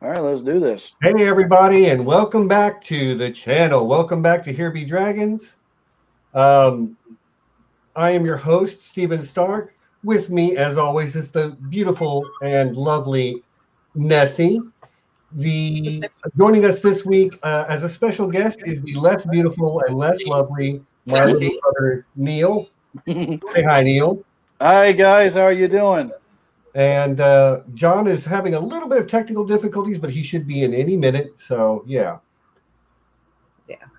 All right, let's do this. Hey, everybody, and welcome back to the channel. Welcome back to Here Be Dragons. I am your host, Stephen Stark. With me, as always, is the beautiful and lovely Nessie. Joining us this week as a special guest is the less beautiful and less lovely my little brother, Neil. Say hi, Neil. Hi, guys. How are you doing? And John is having a little bit of technical difficulties, but he should be in any minute. So, yeah.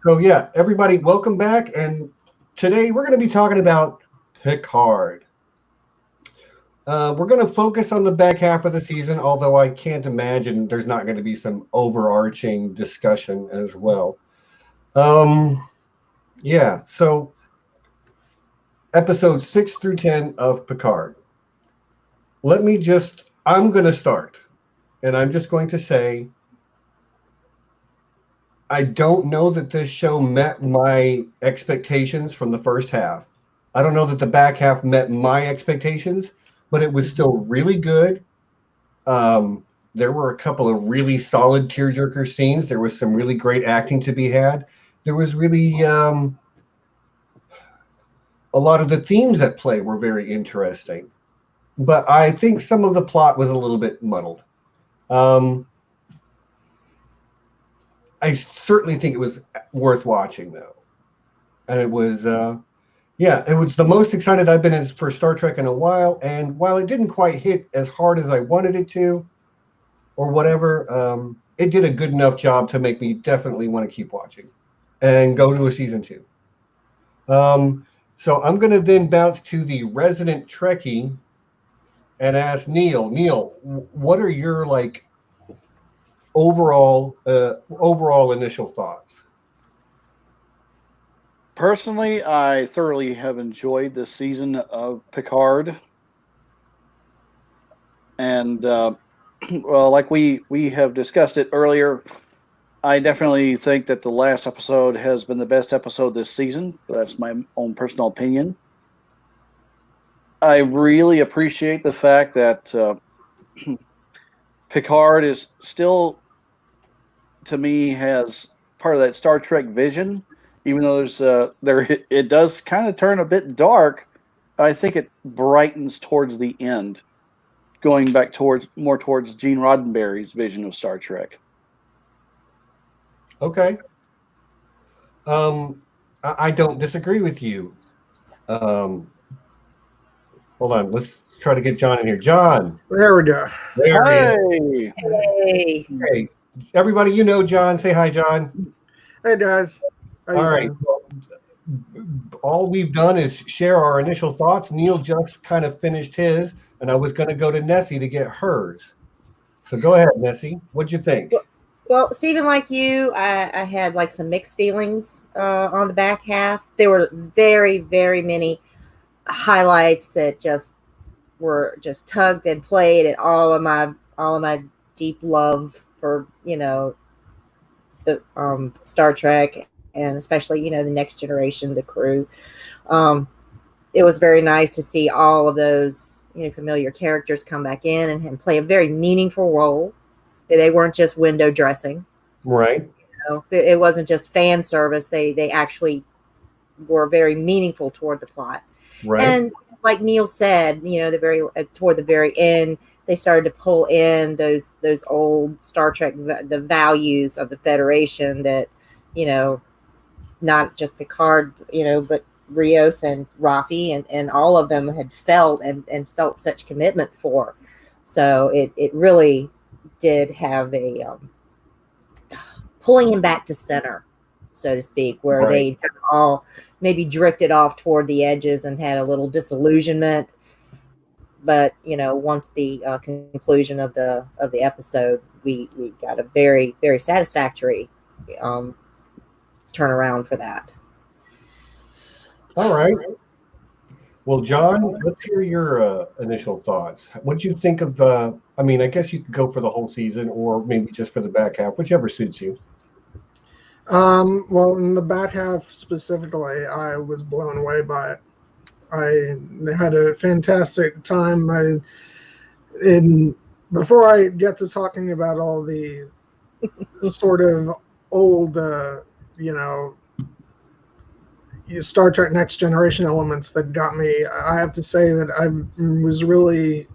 So, yeah, everybody, welcome back. And today we're going to be talking about Picard. We're going to focus on the back half of the season, although I can't imagine there's not going to be some overarching discussion as well. Yeah, so episodes 6 through 10 of Picard. I'm going to start, and I'm just going to say, I don't know that this show met my expectations from the first half. I don't know that the back half met my expectations, but it was still really good. There were a couple of really solid tearjerker scenes. There was some really great acting to be had. There was really a lot of the themes at play were very interesting. But I think some of the plot was a little bit muddled. I certainly think it was worth watching, though. And it was, it was the most excited I've been for Star Trek in a while. And while it didn't quite hit as hard as I wanted it to, or whatever, it did a good enough job to make me definitely want to keep watching and go to a season 2. So I'm going to then bounce to the resident Trekkie and ask Neil. Neil, what are your overall initial thoughts? Personally, I thoroughly have enjoyed this season of Picard, and well, like we have discussed it earlier, I definitely think that the last episode has been the best episode this season. That's my own personal opinion. I really appreciate the fact that Picard is still, to me, has part of that Star Trek vision, even though it does kind of turn a bit dark. I think it brightens towards the end, going back more towards Gene Roddenberry's vision of Star Trek. Okay. I don't disagree with you. Hold on, let's try to get John in here. John. There we go. There he is. Hey. Everybody, you know John. Say hi, John. Hey, guys. All right. Well, all we've done is share our initial thoughts. Neil just kind of finished his, and I was going to go to Nessie to get hers. So go ahead, Nessie. What'd you think? Well, Stephen, like you, I had some mixed feelings on the back half. There were very, very many highlights that were tugged and played at all of my deep love for the Star Trek, and especially the Next Generation, the crew. It was very nice to see all of those familiar characters come back in and play a very meaningful role. They weren't just window dressing, right? It wasn't just fan service. They actually were very meaningful toward the plot. Right. And like Neil said, toward the very end, they started to pull in those old Star Trek, the values of the Federation that, not just Picard, but Rios and Rafi and all of them had felt and felt such commitment for. So it really did have a pulling him back to center, so to speak, where right. They all maybe drifted off toward the edges and had a little disillusionment. But once the conclusion of the episode, we got a very, very satisfactory turnaround for that. All right. Well, John, let's hear your initial thoughts. What did you think of? I guess you could go for the whole season, or maybe just for the back half, whichever suits you. Well, in the back half specifically, I was blown away by it. I had a fantastic time. In before I get to talking about all the sort of old, Star Trek Next Generation elements that got me, I have to say that I was really,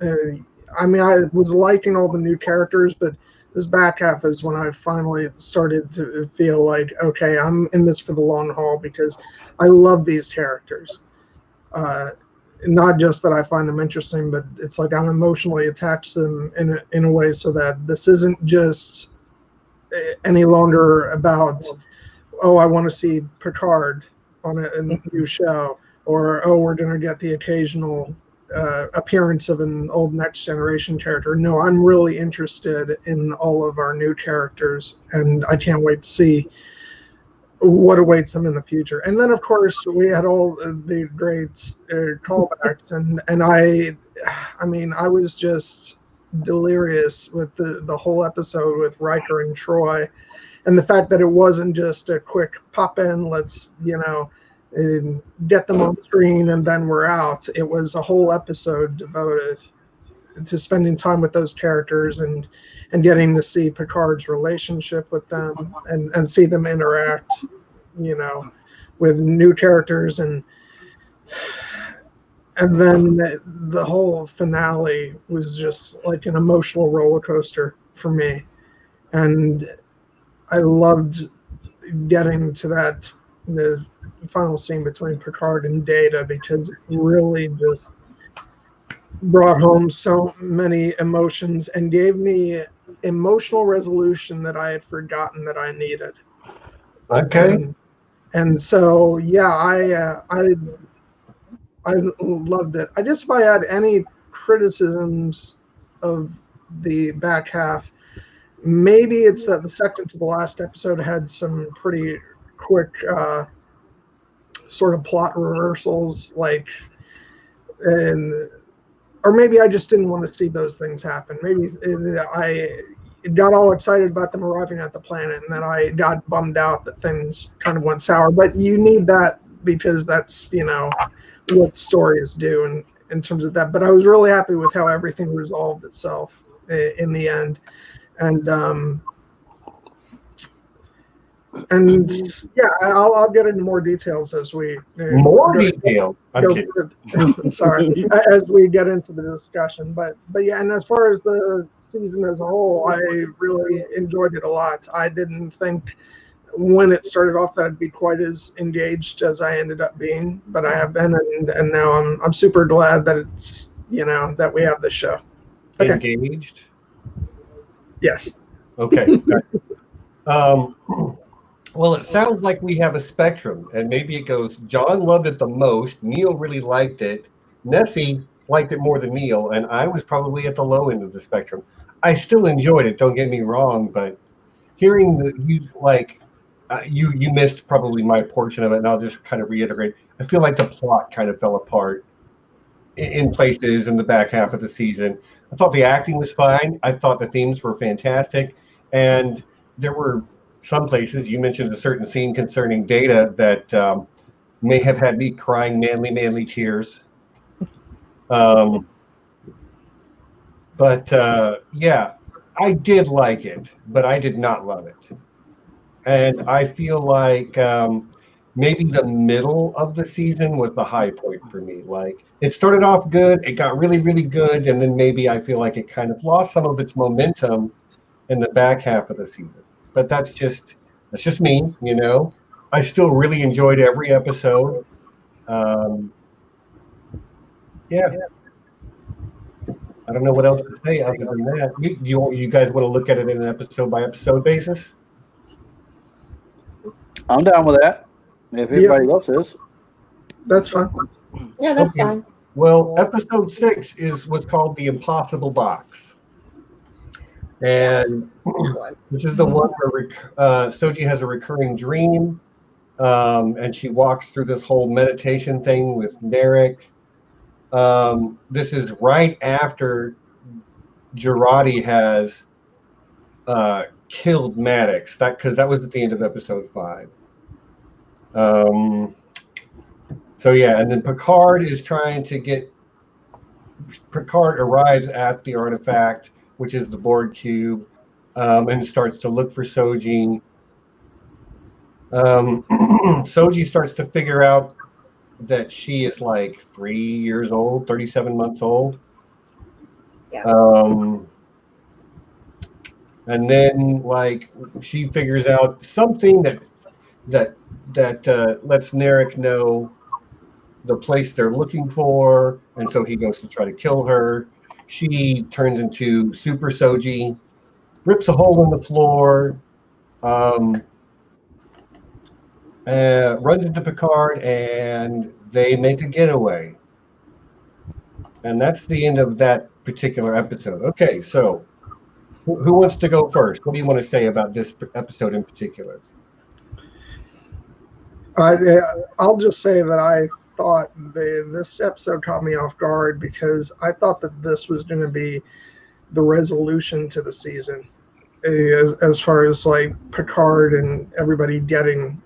I was liking all the new characters, but this back half is when I finally started to feel like, okay, I'm in this for the long haul because I love these characters. Not just that I find them interesting, but it's like I'm emotionally attached to them in a way so that this isn't just any longer about, oh, I want to see Picard on a new show, or oh, we're going to get the occasional appearance of an old Next Generation character. No, I'm really interested in all of our new characters, and I can't wait to see what awaits them in the future. And then, of course, we had all the great callbacks, and I was just delirious with the whole episode with Riker and Troy, and the fact that it wasn't just a quick pop in, let's get them on screen and then we're out. It was a whole episode devoted to spending time with those characters and getting to see Picard's relationship with them and see them interact, with new characters, and then the whole finale was just like an emotional roller coaster for me, and I loved getting to the final scene between Picard and Data, because it really just brought home so many emotions and gave me emotional resolution that I had forgotten that I needed. Okay. And so, yeah, I loved it. I guess if I had any criticisms of the back half, maybe it's that the second to the last episode had some pretty quick sort of plot reversals, or maybe I just didn't want to see those things happen. Maybe I got all excited about them arriving at the planet, and then I got bummed out that things kind of went sour. But you need that because that's, what stories do in terms of that. But I was really happy with how everything resolved itself in the end. And yeah, I'll get into more details as we detail. Sorry, as we get into the discussion. But yeah, and as far as the season as a whole, I really enjoyed it a lot. I didn't think when it started off that I'd be quite as engaged as I ended up being, but I have been, and now I'm super glad that it's that we have this show. Okay. Engaged. Yes. Okay. Well, it sounds like we have a spectrum, and maybe it goes, John loved it the most, Neil really liked it, Nessie liked it more than Neil, and I was probably at the low end of the spectrum. I still enjoyed it, don't get me wrong, but hearing you missed probably my portion of it, and I'll just kind of reiterate. I feel like the plot kind of fell apart in places in the back half of the season. I thought the acting was fine. I thought the themes were fantastic, and there were some places, you mentioned a certain scene concerning Data that may have had me crying manly tears. Yeah, I did like it, but I did not love it. And I feel like maybe the middle of the season was the high point for me. Like, it started off good, it got really, really good, and then maybe I feel like it kind of lost some of its momentum in the back half of the season. But that's just me, I still really enjoyed every episode. Yeah. I don't know what else to say other than that. You guys want to look at it in an episode by episode basis? I'm down with that. If everybody else is. That's fine. Yeah, that's fine. Well, episode 6 is what's called the Impossible Box. And this is the one where Soji has a recurring dream, and she walks through this whole meditation thing with Narek. This is right after Jurati has killed Maddox, because that was at the end of episode 5. So yeah, and then Picard is trying to get Picard arrives at the artifact, which is the Borg cube, and starts to look for Soji. Soji starts to figure out that she is like 3 years old, 37 months old. Yeah. And then like she figures out something that lets Narek know the place they're looking for, and so he goes to try to kill her. She turns into Super Soji, rips a hole in the floor, runs into Picard, and they make a getaway. And that's the end of that particular episode. Okay, so who wants to go first? What do you want to say about this episode in particular? I'll just say that I thought this episode caught me off guard because I thought that this was going to be the resolution to the season, as far as like Picard and everybody getting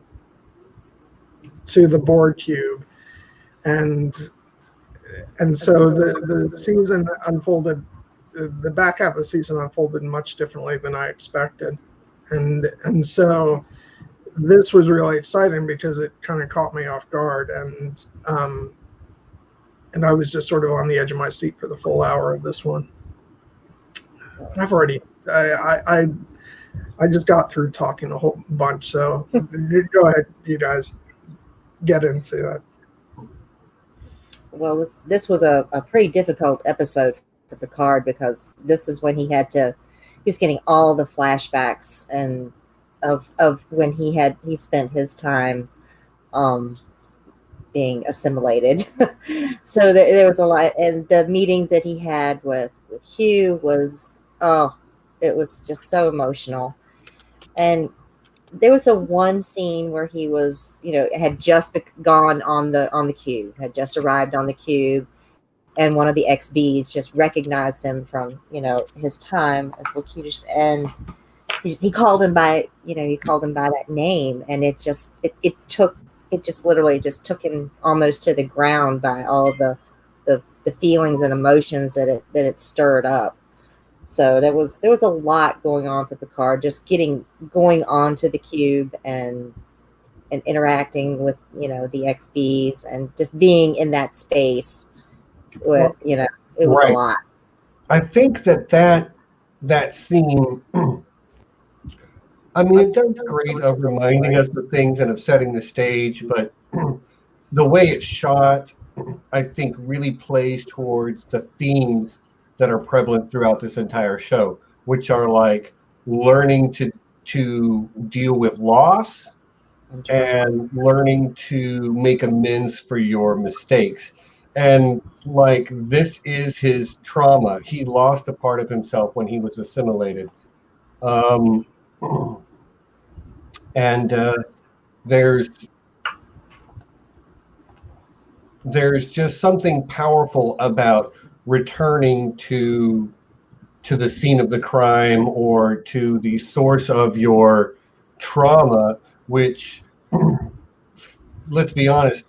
to the Borg cube, and so the season unfolded. The back half of the season unfolded much differently than I expected, and so this was really exciting because it kind of caught me off guard, and I was just sort of on the edge of my seat for the full hour of this one. I've already I just got through talking a whole bunch, so go ahead, you guys, get into it. Well, this was a pretty difficult episode for Picard because this is when he was getting all the flashbacks and of when he spent his time being assimilated. So there was a lot, and the meeting that he had with Hugh was, it was just so emotional. And there was one scene where he was, had just gone on the cube, had just arrived on the cube, and one of the XBs just recognized him from, his time as Locutus, and he called him by, that name, and it literally took him almost to the ground by all of the feelings and emotions that it stirred up. So there was a lot going on for Picard, just going onto the cube and interacting with, the XBs and just being in that space. With, it was right. a lot. I think that scene, I mean, it does great of reminding us of things and of setting the stage, but the way it's shot, I think, really plays towards the themes that are prevalent throughout this entire show, which are like learning to deal with loss and learning to make amends for your mistakes. And like, this is his trauma. He lost a part of himself when he was assimilated. And there's just something powerful about returning to the scene of the crime or to the source of your trauma, which, let's be honest,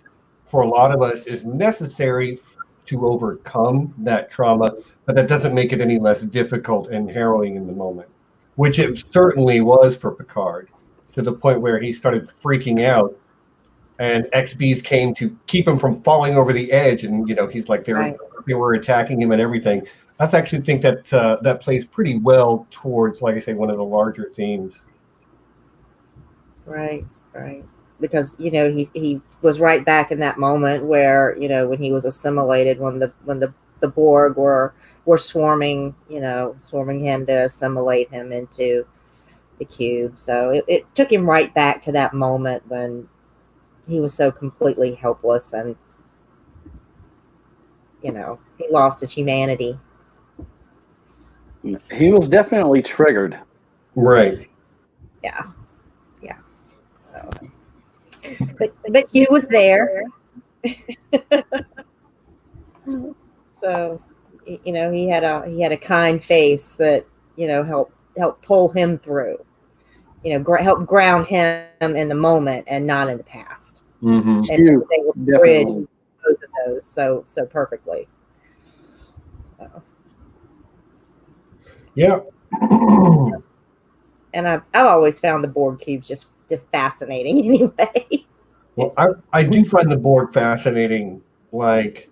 for a lot of us is necessary to overcome that trauma, but that doesn't make it any less difficult and harrowing in the moment, which it certainly was for Picard, to the point where he started freaking out, and XBs came to keep him from falling over the edge, and he's like they were attacking him and everything. I actually think that that plays pretty well towards, like I say, one of the larger themes. Right. Because he was right back in that moment where when he was assimilated, when the Borg were swarming him to assimilate him into the cube. So it took him right back to that moment when he was so completely helpless, and he lost his humanity. He was definitely triggered. Right. Yeah. So, but Hugh was there. So he had a kind face that helped pull him through. Help ground him in the moment and not in the past. Mm-hmm. And they would bridge both of those so perfectly. Yeah. And I've always found the Borg cubes just fascinating anyway. Well, I do find the Borg fascinating. Like,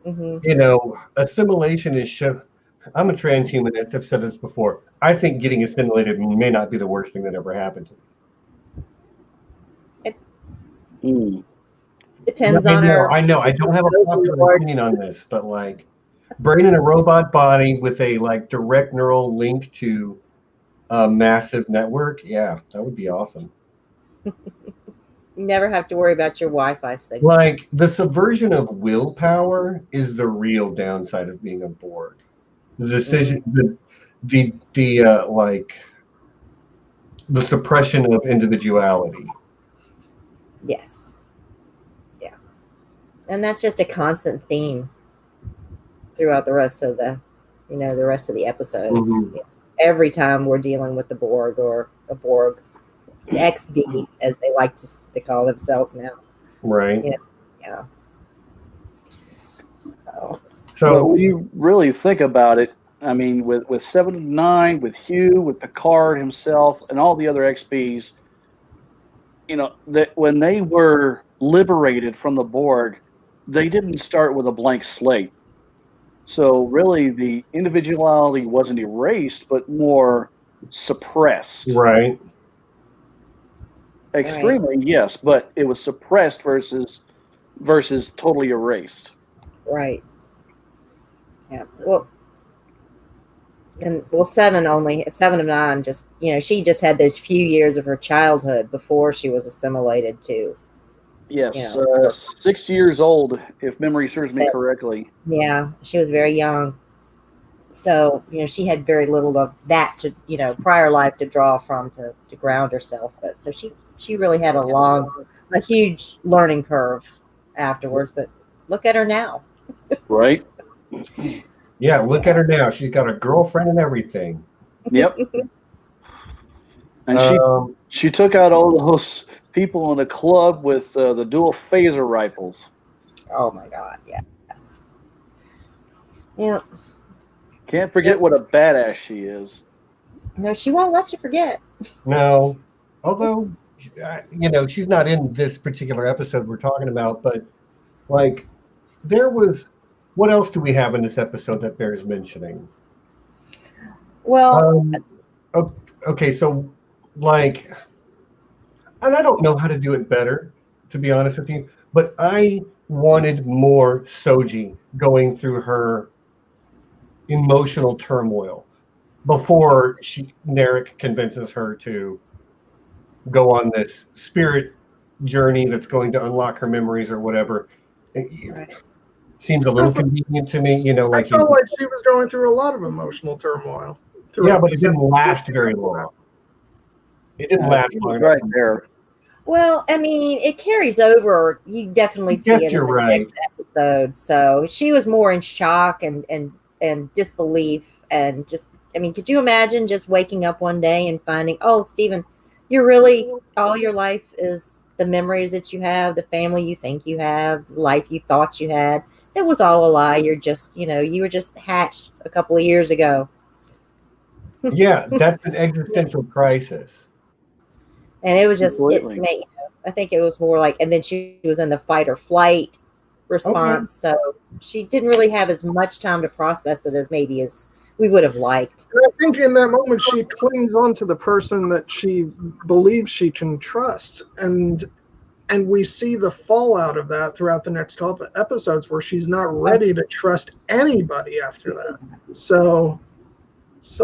assimilation is I'm a transhumanist. I've said this before. I think getting assimilated may not be the worst thing that ever happened to me. Depends on her. I know. I don't have a popular opinion on this, but like, brain in a robot body with a like direct neural link to a massive network. Yeah, that would be awesome. You never have to worry about your Wi-Fi signal. Like, the subversion of willpower is the real downside of being a Borg. The decision, like the suppression of individuality. Yes. Yeah. And that's just a constant theme throughout the rest of the episodes. Mm-hmm. Every time we're dealing with the Borg or a Borg XB, as they like to call themselves now. Right. Yeah. So when you really think about it, I mean, with 7 of 9, with Hugh, with Picard himself, and all the other XBs, that when they were liberated from the Borg, they didn't start with a blank slate. So really, the individuality wasn't erased, but more suppressed. Right. Extremely, yes, but it was suppressed versus totally erased. Right. Yeah. Well, 7 of 9, just, she just had those few years of her childhood before she was assimilated to. Yes, 6 years old, if memory serves me correctly. Yeah, she was very young. So, she had very little of that to, prior life to draw from to ground herself. But so she really had a huge learning curve afterwards. But look at her now. Right. Yeah, look at her now. She's got a girlfriend and everything. Yep. And she took out all those people in the club with the dual phaser rifles. Oh my God! Yes. Yeah. Can't forget what a badass she is. No, she won't let you forget. No, although she's not in this particular episode we're talking about, but like there was. What else do we have in this episode that bears mentioning? Well, okay, so like, and I don't know how to do it better, to be honest with you, but I wanted more Soji going through her emotional turmoil before Narek convinces her to go on this spirit journey that's going to unlock her memories or whatever. Right. Seems a little convenient to me, I felt like she was going through a lot of emotional turmoil. Yeah, but it didn't last very long. It didn't last long right there. Well, I mean, it carries over. You definitely see it in the next episode. So she was more in shock and disbelief, and just, I mean, could you imagine just waking up one day and finding, oh, Stephen, you're really, all your life is the memories that you have, the family you think you have, the life you thought you had. It was all a lie. You're just, you were just hatched a couple of years ago. Yeah, that's an existential crisis. And it was just, I think it was more like, and then she was in the fight or flight response. Okay. So she didn't really have as much time to process it as maybe as we would have liked. I think in that moment, she clings on to the person that she believes she can trust. And we see the fallout of that throughout the next couple episodes where she's not ready to trust anybody after that. So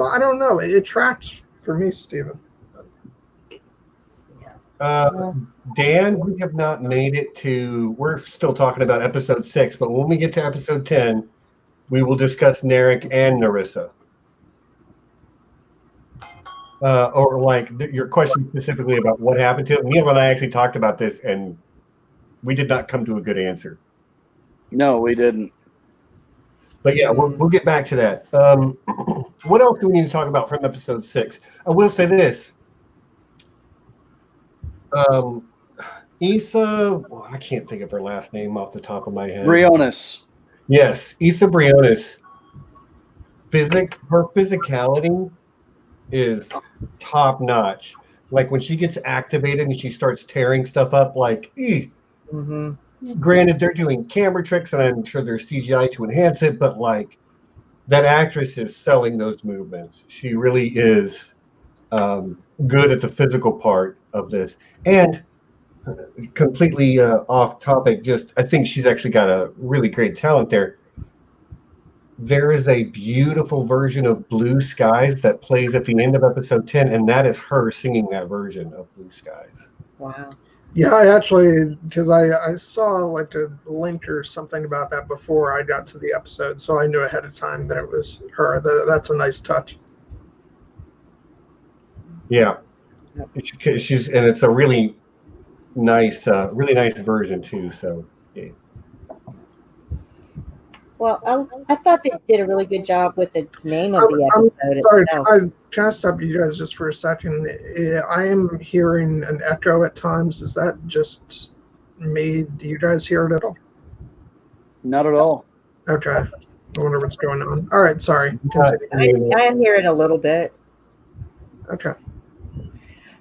I don't know. It tracks for me, Stephen. Dan, we have not made it to, we're still talking about episode 6, but when we get to episode 10, we will discuss Narek and Narissa. Or like your question specifically about what happened to him. Neil and I actually talked about this, and we did not come to a good answer. No, we didn't. But yeah, we'll get back to that. What else do we need to talk about from episode 6? I will say this. Issa, I can't think of her last name off the top of my head. Briones. Yes, Issa Briones. her physicality is top notch. Like when she gets activated and she starts tearing stuff up, like, Mm-hmm. Granted, they're doing camera tricks and I'm sure there's CGI to enhance it, but like that actress is selling those movements. She really is good at the physical part of this. And completely off topic, I think she's actually got a really great talent there. There is a beautiful version of Blue Skies that plays at the end of episode 10, and that is her singing that version of Blue Skies. Wow. Yeah, I actually, because I saw like a link or something about that before I got to the episode, so I knew ahead of time that it was her. That's a nice touch. Yeah, she's and it's a really nice version too. So, yeah. Well, I thought they did a really good job with the name of the I'm episode sorry, itself. can I stop you guys just for a second? I am hearing an echo at times. Is that just me? Do you guys hear it at all? Not at all. Okay. I wonder what's going on. All right, sorry. I am hearing a little bit. Okay.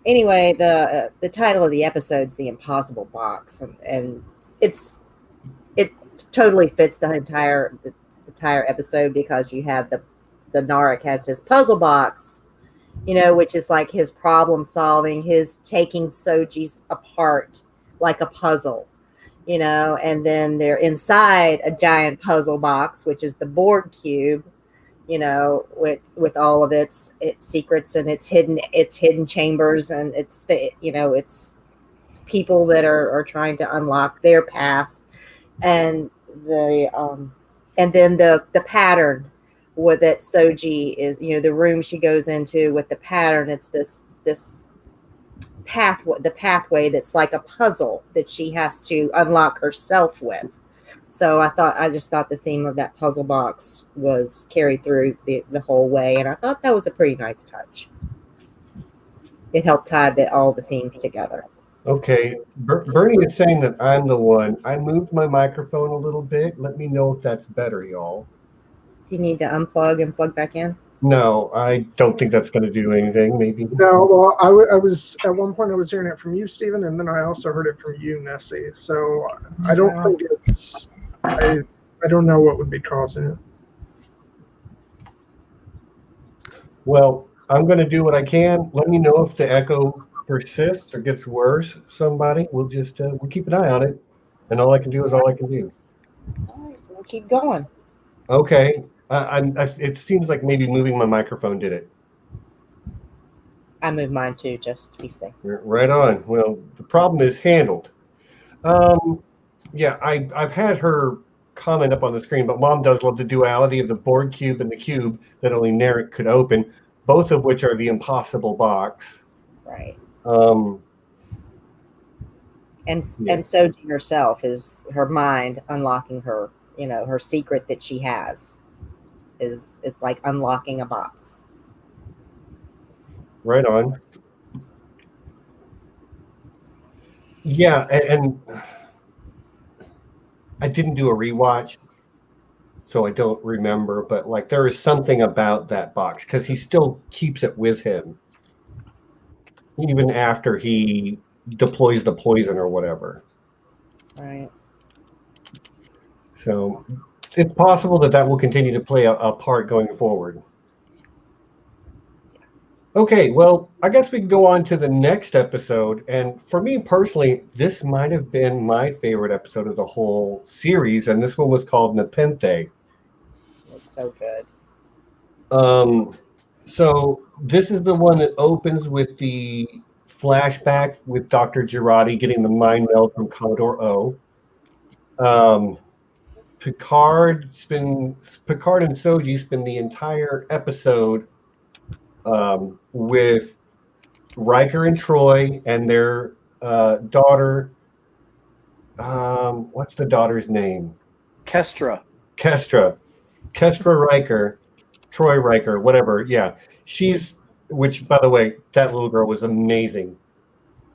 Anyway, the title of the episode is The Impossible Box, and it totally fits the entire episode because you have the Narek has his puzzle box, which is like his problem solving, his taking Soji's apart like a puzzle, and then they're inside a giant puzzle box, which is the Borg cube, with all of its secrets and its hidden chambers, and it's people that are trying to unlock their past, and then the pattern with that Soji is, the room she goes into with the pattern, it's this pathway that's like a puzzle that she has to unlock herself with. So I just thought the theme of that puzzle box was carried through the whole way, and I thought that was a pretty nice touch. It helped tie all the themes together. Okay, Bernie is saying that I'm the one. I moved my microphone a little bit. Let me know if that's better, y'all. Do you need to unplug and plug back in? No, I don't think that's going to do anything. Maybe. No, well, I was at one point I was hearing it from you, Stephen, and then I also heard it from you, Nessie. So I don't think it's. I don't know what would be causing it. Well, I'm going to do what I can. Let me know if the echo persists or gets worse. Somebody, we'll just we'll keep an eye on it, and all I can do is all I can do. All right, we'll keep going. Okay. It seems like maybe moving my microphone did it. I moved mine too, just to be safe. Right on. Well, the problem is handled. Yeah, I've had her comment up on the screen, but Mom does love the duality of the Borg cube and the cube that only Narek could open, both of which are the impossible box. Right. Yeah. And Soji herself is her mind unlocking her, her secret that she has is like unlocking a box. Right on. Yeah, and I didn't do a rewatch, so I don't remember, but like there is something about that box because he still keeps it with him even after he deploys the poison or whatever. Right. So it's possible that will continue to play a part going forward. Okay, well, I guess we can go on to the next episode. And for me personally, this might have been my favorite episode of the whole series. And this one was called Nepenthe. It's so good. So this is the one that opens with the flashback with Dr. Girardi getting the mind meld from Commodore O. Picard and Soji spend the entire episode with Riker and Troy and their daughter. What's the daughter's name? Kestra Riker, Troy Riker, whatever. Yeah, which by the way, that little girl was amazing.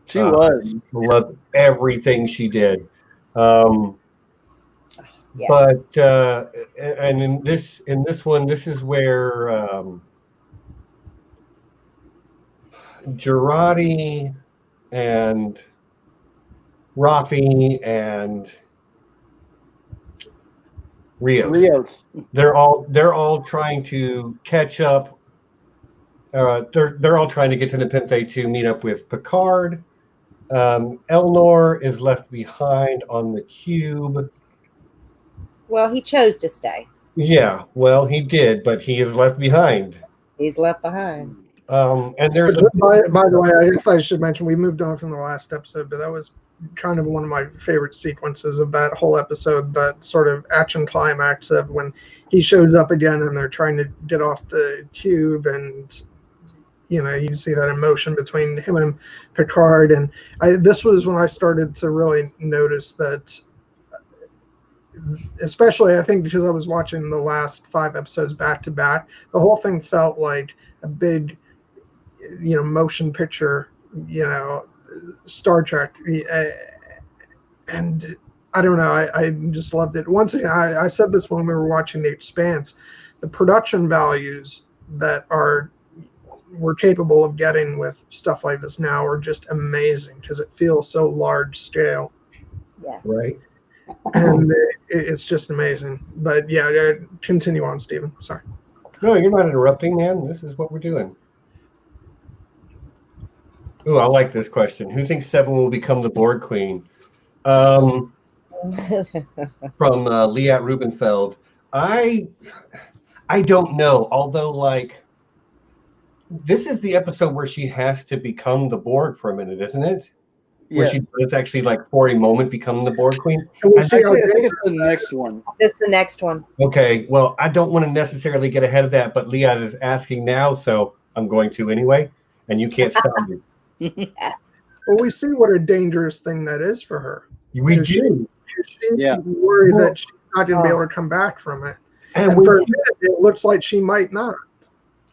She was. Loved everything she did. Yes. But and in this one, this is where Girardi and Rafi and Rios. They're all trying to catch up. They're all trying to get to Nepenthe to meet up with Picard. Elnor is left behind on the cube. Well, he chose to stay. Yeah, well, he did, but he is left behind. He's left behind. And there's by the way, I guess I should mention we moved on from the last episode, but that was kind of one of my favorite sequences of that whole episode, that sort of action climax of when he shows up again and they're trying to get off the cube, and you see that emotion between him and Picard. And this was when I started to really notice that, especially I think because I was watching the last 5 episodes back to back, the whole thing felt like a big motion picture, Star Trek, and I don't know, I just loved it. Once again, I said this when we were watching The Expanse, the production values that we're capable of getting with stuff like this now are just amazing, because it feels so large scale. Yes. Right. And it's just amazing. But yeah, continue on, Stephen. Sorry. No, you're not interrupting, man. This is what we're doing. Ooh, I like this question. Who thinks Seven will become the Borg Queen? From Liat Rubinfeld. I don't know. Although, this is the episode where she has to become the Borg for a minute, isn't it? Where she does actually, for a moment, become the Borg Queen. I think it's the next one. It's the next one. Okay. Well, I don't want to necessarily get ahead of that, but Liat is asking now, so I'm going to anyway, and you can't stop me. Well, we see what a dangerous thing that is for her. We do. She's worried that she's not going to be able to come back from it. And for a minute, it looks like she might not.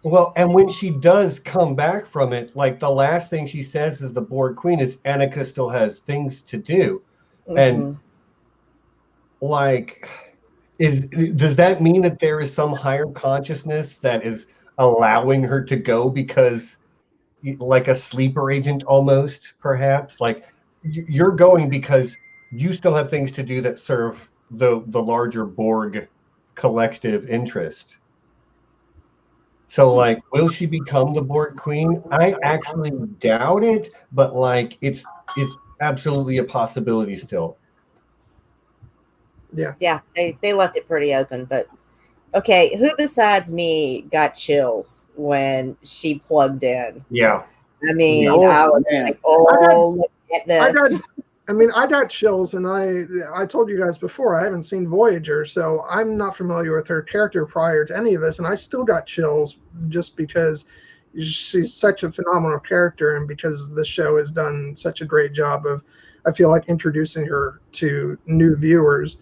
Well, and when she does come back from it, the last thing she says is the Borg Queen is Annika still has things to do. Mm-hmm. And does that mean that there is some higher consciousness that is allowing her to go because, like a sleeper agent almost, perhaps? You're going because you still have things to do that serve the larger Borg collective interest. So, will she become the Borg Queen? I actually doubt it, but it's absolutely a possibility still. Yeah. Yeah, they left it pretty open, but okay, who besides me got chills when she plugged in? Yeah. I mean, I was like, look at this. I got chills, and I told you guys before, I haven't seen Voyager, so I'm not familiar with her character prior to any of this, and I still got chills just because she's such a phenomenal character, and because the show has done such a great job of, I feel like, introducing her to new viewers.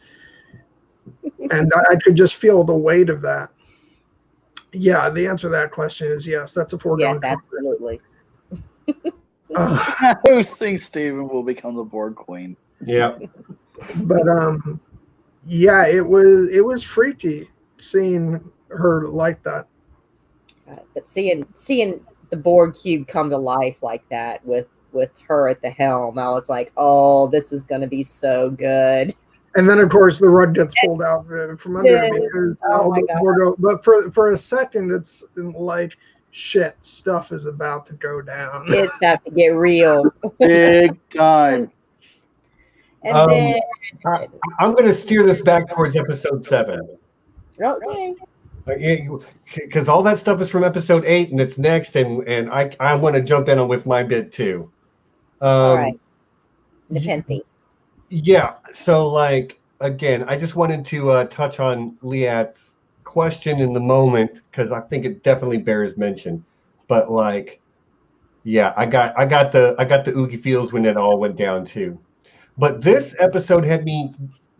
And I could just feel the weight of that. Yeah, the answer to that question is yes. That's a foregone. Yes, absolutely. Who thinks Steven will become the Borg Queen? Yeah. But yeah, it was freaky seeing her like that. But seeing the Borg cube come to life like that with her at the helm, I was like, oh, this is going to be so good. And then, of course, the rug gets pulled out from under it because but for a second, it's like, shit, stuff is about to go down. It's about to get real. Big time. And then I'm going to steer this back towards episode 7. Okay. Because all that stuff is from episode 8, and it's next, and I want to jump in with my bit too. All right. Nepenthe. Yeah. So, again, I just wanted to touch on Liat's question in the moment, because I think it definitely bears mention. But yeah, I got the oogie feels when it all went down too. But this episode had me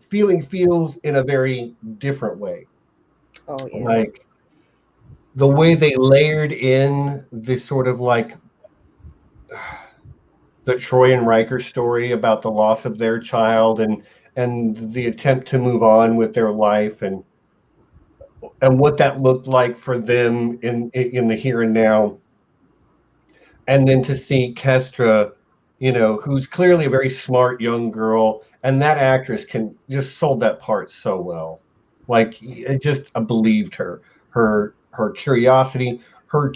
feeling feels in a very different way. Oh yeah. The way they layered in this sort of the Troy and Riker story about the loss of their child, and and the attempt to move on with their life, and what that looked like for them in the here and now. And then to see Kestra, who's clearly a very smart young girl, and that actress can just sold that part so well. Like, I believed her curiosity, her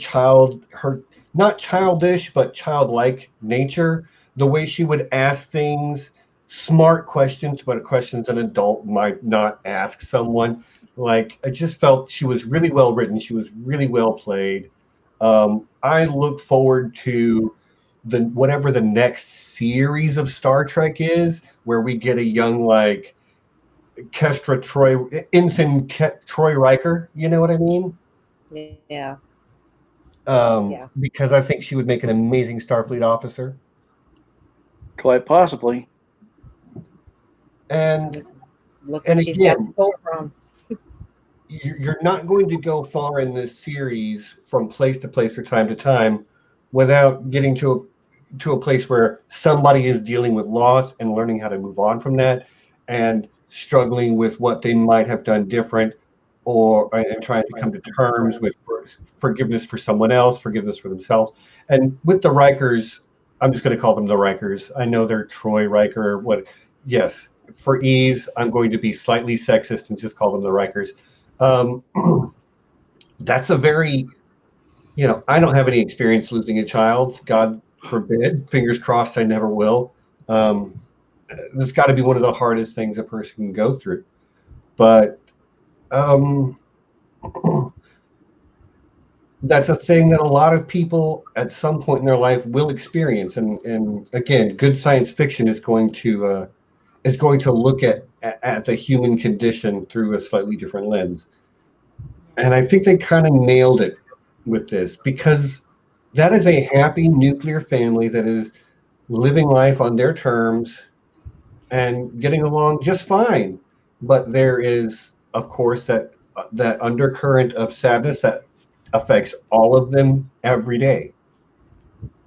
not childish but childlike nature, the way she would ask things, smart questions, but questions an adult might not ask someone. Like, I just felt she was really well written. She was really well played. I look forward to whatever the next series of Star Trek is, where we get a young, like, Ensign Troy Riker. You know what I mean? Yeah. Because I think she would make an amazing Starfleet officer. Quite possibly. And look what she's got to pull from. You're not going to go far in this series from place to place or time to time without getting to a place where somebody is dealing with loss and learning how to move on from that, and struggling with what they might have done different, and trying to come to terms with forgiveness for someone else, forgiveness for themselves. And with the Rikers, I'm just going to call them the Rikers. I know they're Troy Riker. Yes, for ease, I'm going to be slightly sexist and just call them the Rikers. That's a very, I don't have any experience losing a child. God forbid. Fingers crossed I never will. It's got to be one of the hardest things a person can go through. But that's a thing that a lot of people at some point in their life will experience. And again, good science fiction is going to look at the human condition through a slightly different lens. And I think they kind of nailed it with this, because that is a happy nuclear family that is living life on their terms and getting along just fine. But there is, of course, that undercurrent of sadness that affects all of them every day.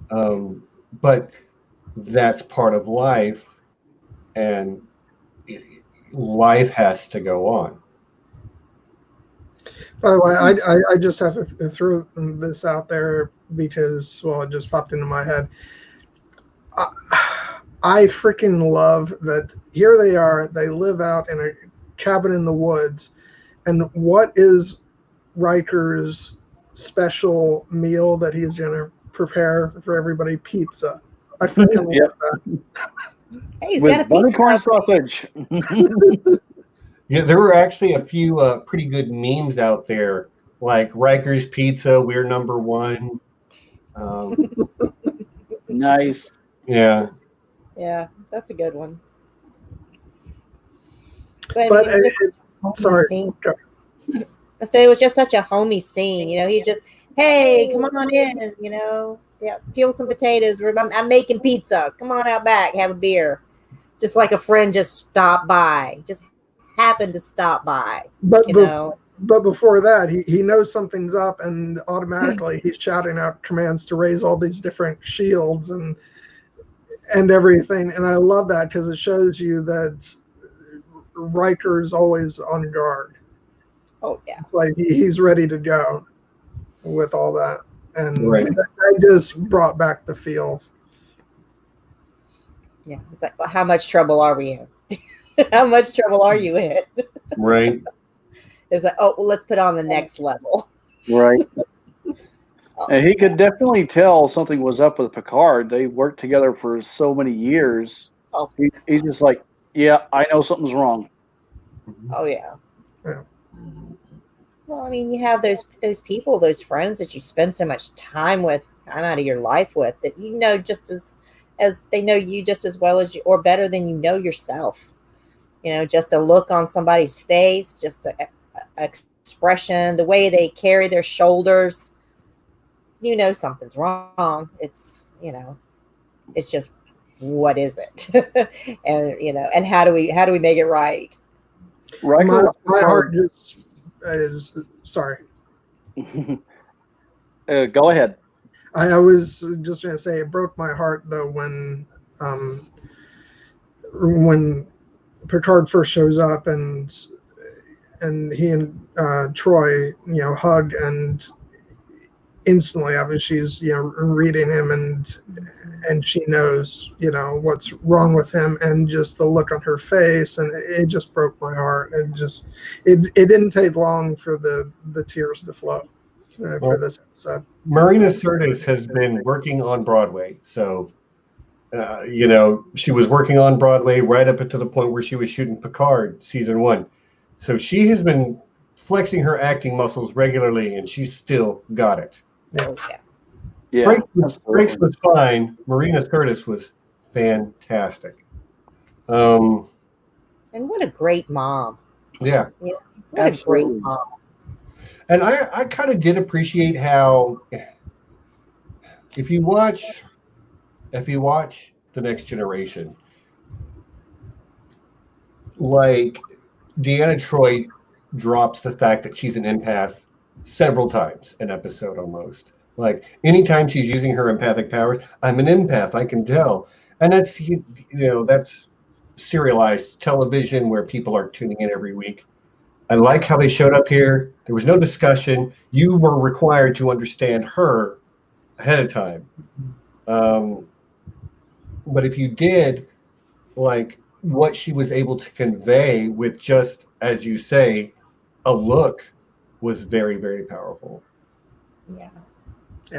But that's part of life, and life has to go on. By the way, I just have to throw this out there because, well, it just popped into my head. I freaking love that here they are. They live out in a cabin in the woods. And what is Riker's special meal that he's going to prepare for everybody? Pizza. I freaking love that. Hey, he's with got a buttercorn sausage. Yeah, there were actually a few pretty good memes out there, like Riker's Pizza, we're number one. Nice. Yeah. Yeah, that's a good one. But sorry. I say it was just such a homey scene. He's just, hey, come on in. Yeah, peel some potatoes. I'm making pizza. Come on out back, have a beer. Just like a friend just stopped by. Just happened to stop by. But before that, he knows something's up, and automatically he's shouting out commands to raise all these different shields and everything. And I love that because it shows you that Riker's always on guard. Oh yeah, it's like he's ready to go with all that, and right. that just brought back the feels. Yeah, it's like, well, how much trouble are we in? How much trouble are you in? Right. It's like, oh, well, let's put on the next level. Right. And he could definitely tell something was up with Picard. They worked together for so many years. Oh. He's just like, yeah, I know something's wrong. Oh yeah. Yeah. Well, I mean, you have those people, those friends that you spend so much time with, time out of your life with, that just as they know you just as well as you, or better than you know yourself. Just a look on somebody's face, just a expression, the way they carry their shoulders. Something's wrong. It's it's just, what is it? And how do we make it right? Riker, my heart just is sorry. Go ahead. I was just going to say it broke my heart though when Picard first shows up, and he and Troy, hug, and instantly, obviously, she's reading him, and she knows what's wrong with him, and just the look on her face, and it just broke my heart. And just it didn't take long for the tears to flow for this episode. Marina Sirtis has been working on Broadway, so she was working on Broadway right up to the point where she was shooting Picard season 1. So she has been flexing her acting muscles regularly, and she's still got it. Yeah. Frakes was fine. Marina Sirtis was fantastic. And what a great mom. Yeah. What Absolutely. a great mom. And I kind of did appreciate how, if you watch The Next Generation, like Deanna Troi drops the fact that she's an empath several times an episode almost. Like anytime she's using her empathic powers, I'm an empath, I can tell. And that's that's serialized television where people are tuning in every week. I like how they showed up here. There was no discussion. You were required to understand her ahead of time. But if you did, like what she was able to convey with just, as you say, a look was very, very powerful. Yeah.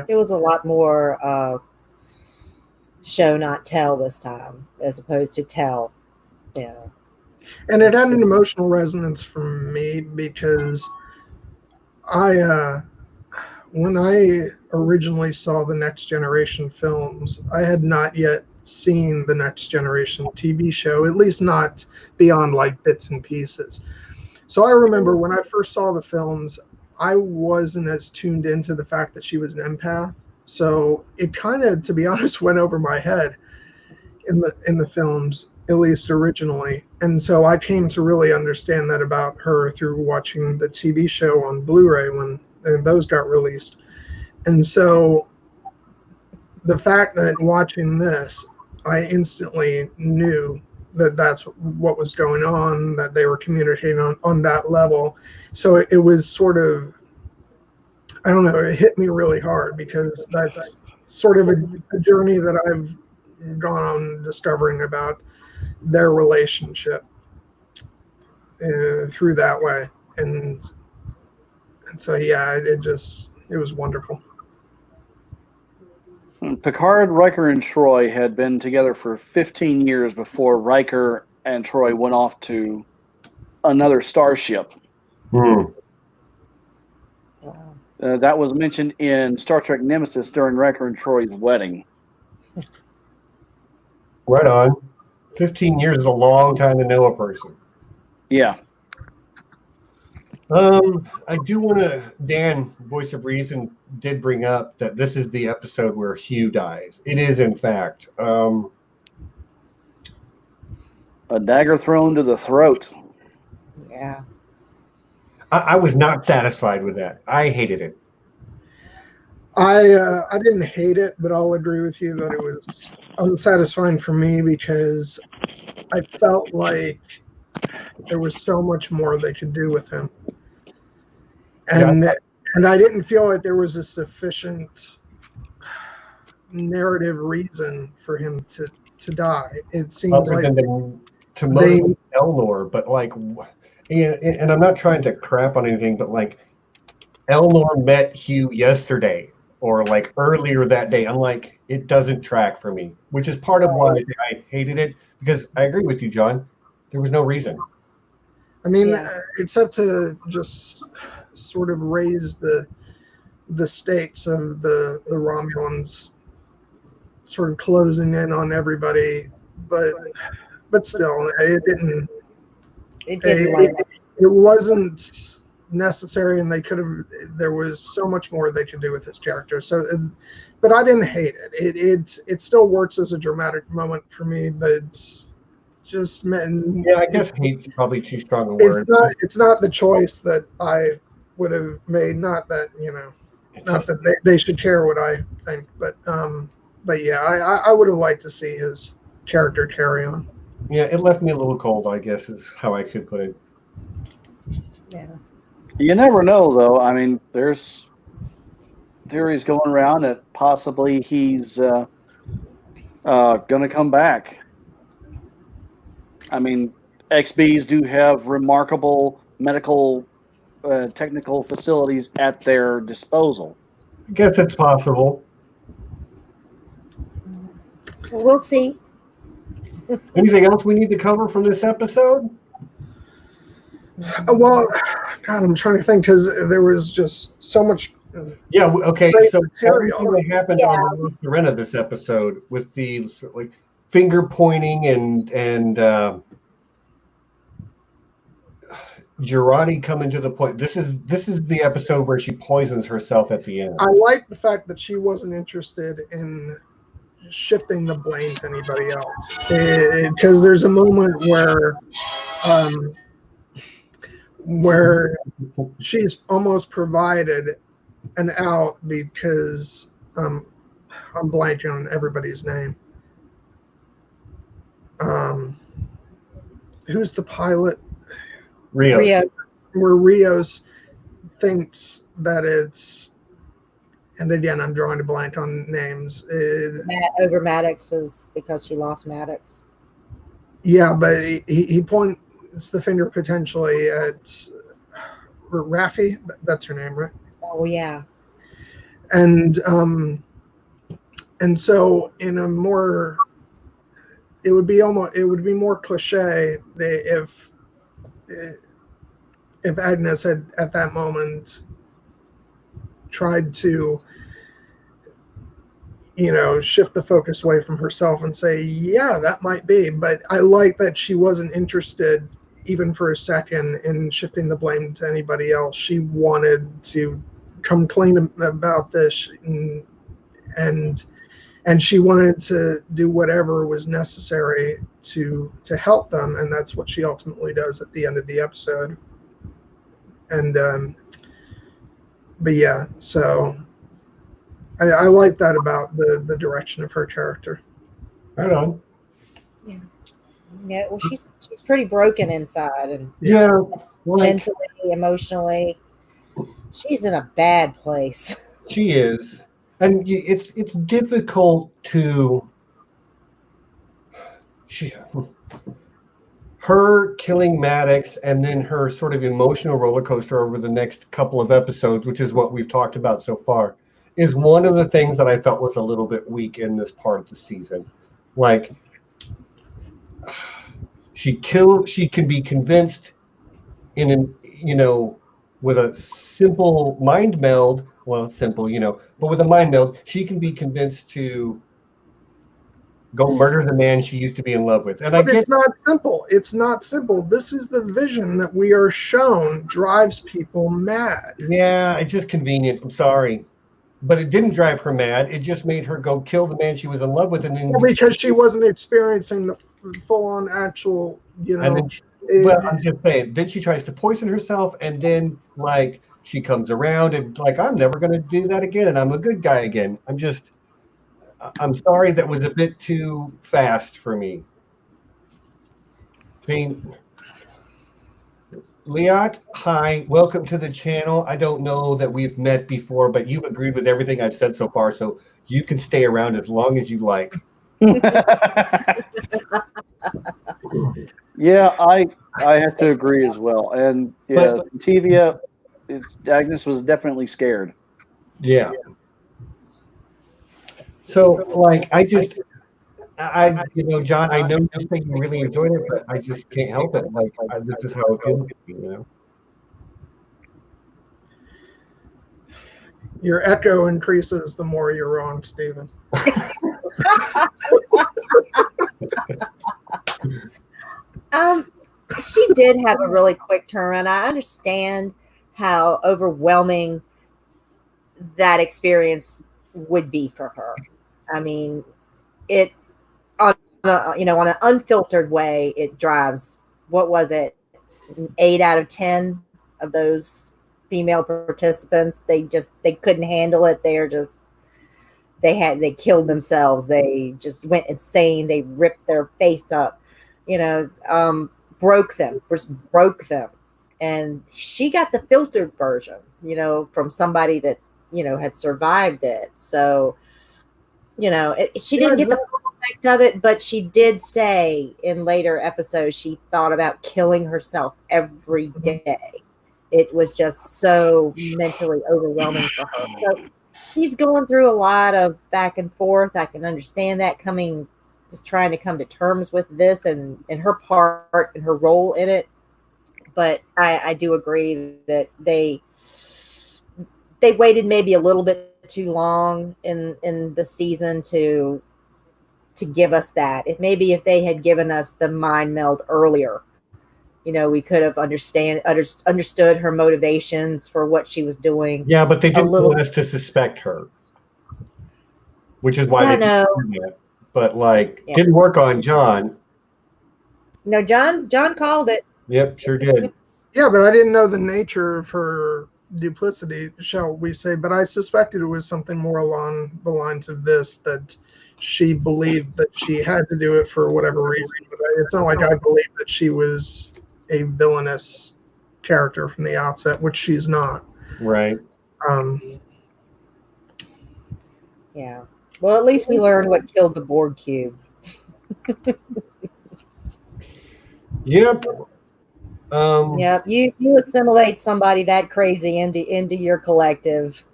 It was a lot more show, not tell this time, as opposed to tell. Yeah. And it had an emotional resonance for me because when I originally saw the Next Generation films, I had not yet seen the Next Generation TV show, at least not beyond like bits and pieces. So I remember when I first saw the films, I wasn't as tuned into the fact that she was an empath. So it kind of, to be honest, went over my head in the films, at least originally. And so I came to really understand that about her through watching the TV show on Blu-ray when those got released. And so the fact that watching this, I instantly knew that that's what was going on, that they were communicating on that level. So it was sort of, I don't know, it hit me really hard because that's sort of a journey that I've gone on discovering about their relationship through that way. And so, yeah, it was wonderful. Picard, Riker, and Troy had been together for 15 years before Riker and Troy went off to another starship. That was mentioned in Star Trek Nemesis during Riker and Troy's wedding. Right on. 15 years is a long time to know a person. Yeah. I do want to, Dan, Voice of Reason, did bring up that this is the episode where Hugh dies. It is, in fact. A dagger thrown to the throat. Yeah. I was not satisfied with that. I hated it. I didn't hate it, but I'll agree with you that it was unsatisfying for me because I felt like there was so much more they could do with him. And I didn't feel like there was a sufficient narrative reason for him to die. It seems like to motivate Elnor, but like, and I'm not trying to crap on anything, but like, Elnor met Hugh yesterday or like earlier that day. I'm like, it doesn't track for me, which is part of why I hated it, because I agree with you, John. There was no reason. I mean, except to just sort of raise the stakes of the Romulans sort of closing in on everybody, but still, it didn't. It wasn't necessary, and they could have. There was so much more they could do with his character. So, but I didn't hate it. It still works as a dramatic moment for me, but it's just meant. Yeah, I guess hate's probably too strong a word. It's not the choice that I would have made. Not that not that they should care what I think, but yeah, I would have liked to see his character carry on. Yeah, it left me a little cold, I guess, is how I could put it. Yeah. You never know, though. I mean, there's theories going around that possibly he's going to come back. I mean, XBs do have remarkable medical technical facilities at their disposal. I guess it's possible. Well, we'll see. Anything else we need to cover from this episode? Well, God, I'm trying to think because there was just so much. Yeah, okay. Great So material. everything that happened on the Serena this episode with the like finger pointing and Girardi coming to the point. This is the episode where she poisons herself at the end. I like the fact that she wasn't interested in shifting the blame to anybody else, because there's a moment where she's almost provided an out because I'm blanking on everybody's name. Who's the pilot? Rio. Where Rios thinks that it's, and again, I'm drawing a blank on names. Over Maddox is because she lost Maddox. Yeah, but he points the finger potentially at Raffi. That's her name, right? Oh yeah. And so in a more, it would be more cliche if Agnes had at that moment tried to, shift the focus away from herself and say, yeah, that might be. But I like that she wasn't interested even for a second in shifting the blame to anybody else. She wanted to come clean about this, and she wanted to do whatever was necessary to help them, and that's what she ultimately does at the end of the episode. And but yeah, so I like that about the direction of her character. Right on. Yeah, well, she's pretty broken inside, and mentally, emotionally, she's in a bad place. She is, and it's difficult to. Her killing Maddox and then her sort of emotional roller coaster over the next couple of episodes, which is what we've talked about so far, is one of the things that I felt was a little bit weak in this part of the season. Like, she can be convinced with a simple mind meld, but with a mind meld, she can be convinced to go murder the man she used to be in love with. And it's not simple. It's not simple. This is the vision that we are shown drives people mad. Yeah, it's just convenient. I'm sorry. But it didn't drive her mad. It just made her go kill the man she was in love with. And then because she wasn't experiencing the full-on actual, I'm just saying. Then she tries to poison herself, and then, she comes around and, I'm never going to do that again, and I'm a good guy again. I'm sorry, that was a bit too fast for me. Liat, hi, welcome to the channel. I don't know that we've met before, but you've agreed with everything I've said so far, so you can stay around as long as you like. Yeah, I have to agree as well. And yeah, Sauntevia, Agnes was definitely scared. Yeah. So, John, I know you think you really enjoyed it, but I just can't help it. This is how it feels, Your echo increases the more you're wrong, Stephen. She did have a really quick turnaround. I understand how overwhelming that experience would be for her. I mean, it on an unfiltered way, it drives. What was it? 8 out of 10 of those female participants, they couldn't handle it. They killed themselves. They just went insane. They ripped their face up. broke them, and she got the filtered version, from somebody that had survived it. So she didn't get the full effect of it, but she did say in later episodes she thought about killing herself every day. It was just so mentally overwhelming for her. So she's going through a lot of back and forth. I can understand that, just trying to come to terms with this and her part and her role in it. But I do agree that they waited maybe a little bit too long in the season to give us that. Maybe if they had given us the mind meld earlier, we could have understood her motivations for what she was doing. Yeah, but they didn't want us to suspect her, which is why they didn't do that. But didn't work on John. No, John called it. Yep, sure did. Yeah, but I didn't know the nature of her duplicity, shall we say, but I suspected it was something more along the lines of this, that she believed that she had to do it for whatever reason. But it's not like I believed that she was a villainous character from the outset, which she's not. Right. Yeah. Well, at least we learned what killed the Borg cube. Yep. Yep. You assimilate somebody that crazy into your collective,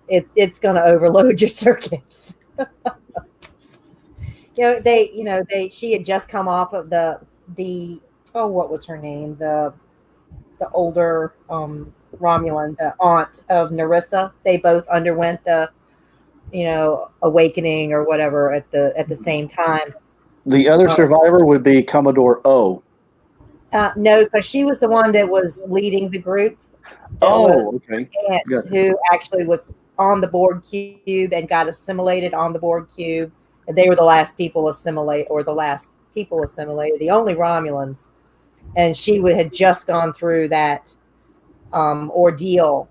it's going to overload your circuits. She had just come off of the what was her name? The older Romulan, the aunt of Narissa. They both underwent the awakening or whatever at the same time. The other survivor would be Commodore O. No, because she was the one that was leading the group. Okay. Aunt, who actually was on the Borg cube and got assimilated on the Borg cube. And they were the last people assimilated, the only Romulans. And she had just gone through that ordeal,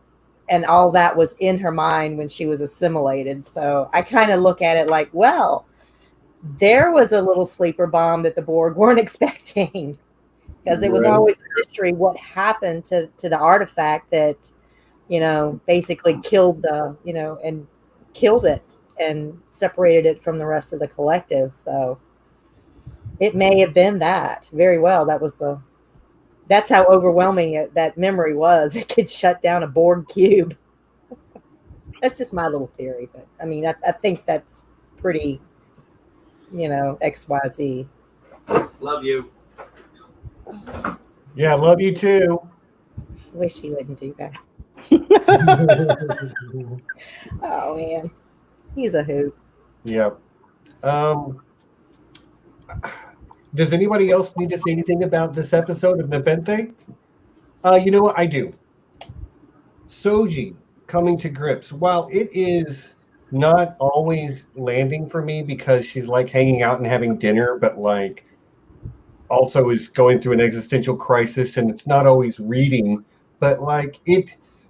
and all that was in her mind when she was assimilated. So I kind of look at it like, well, there was a little sleeper bomb that the Borg weren't expecting, because it was always a mystery what happened to the artifact that, basically killed it and separated it from the rest of the collective. So it may have been that very well. That's how overwhelming that memory was. It could shut down a Borg cube. That's just my little theory, but I mean, I think that's pretty, XYZ. Love you. Yeah, love you too. Wish he wouldn't do that. Oh man, he's a hoot. Yep. Does anybody else need to say anything about this episode of Nepenthe? You know what? I do. Soji coming to grips. While it is not always landing for me because she's hanging out and having dinner, but also is going through an existential crisis, and it's not always reading, but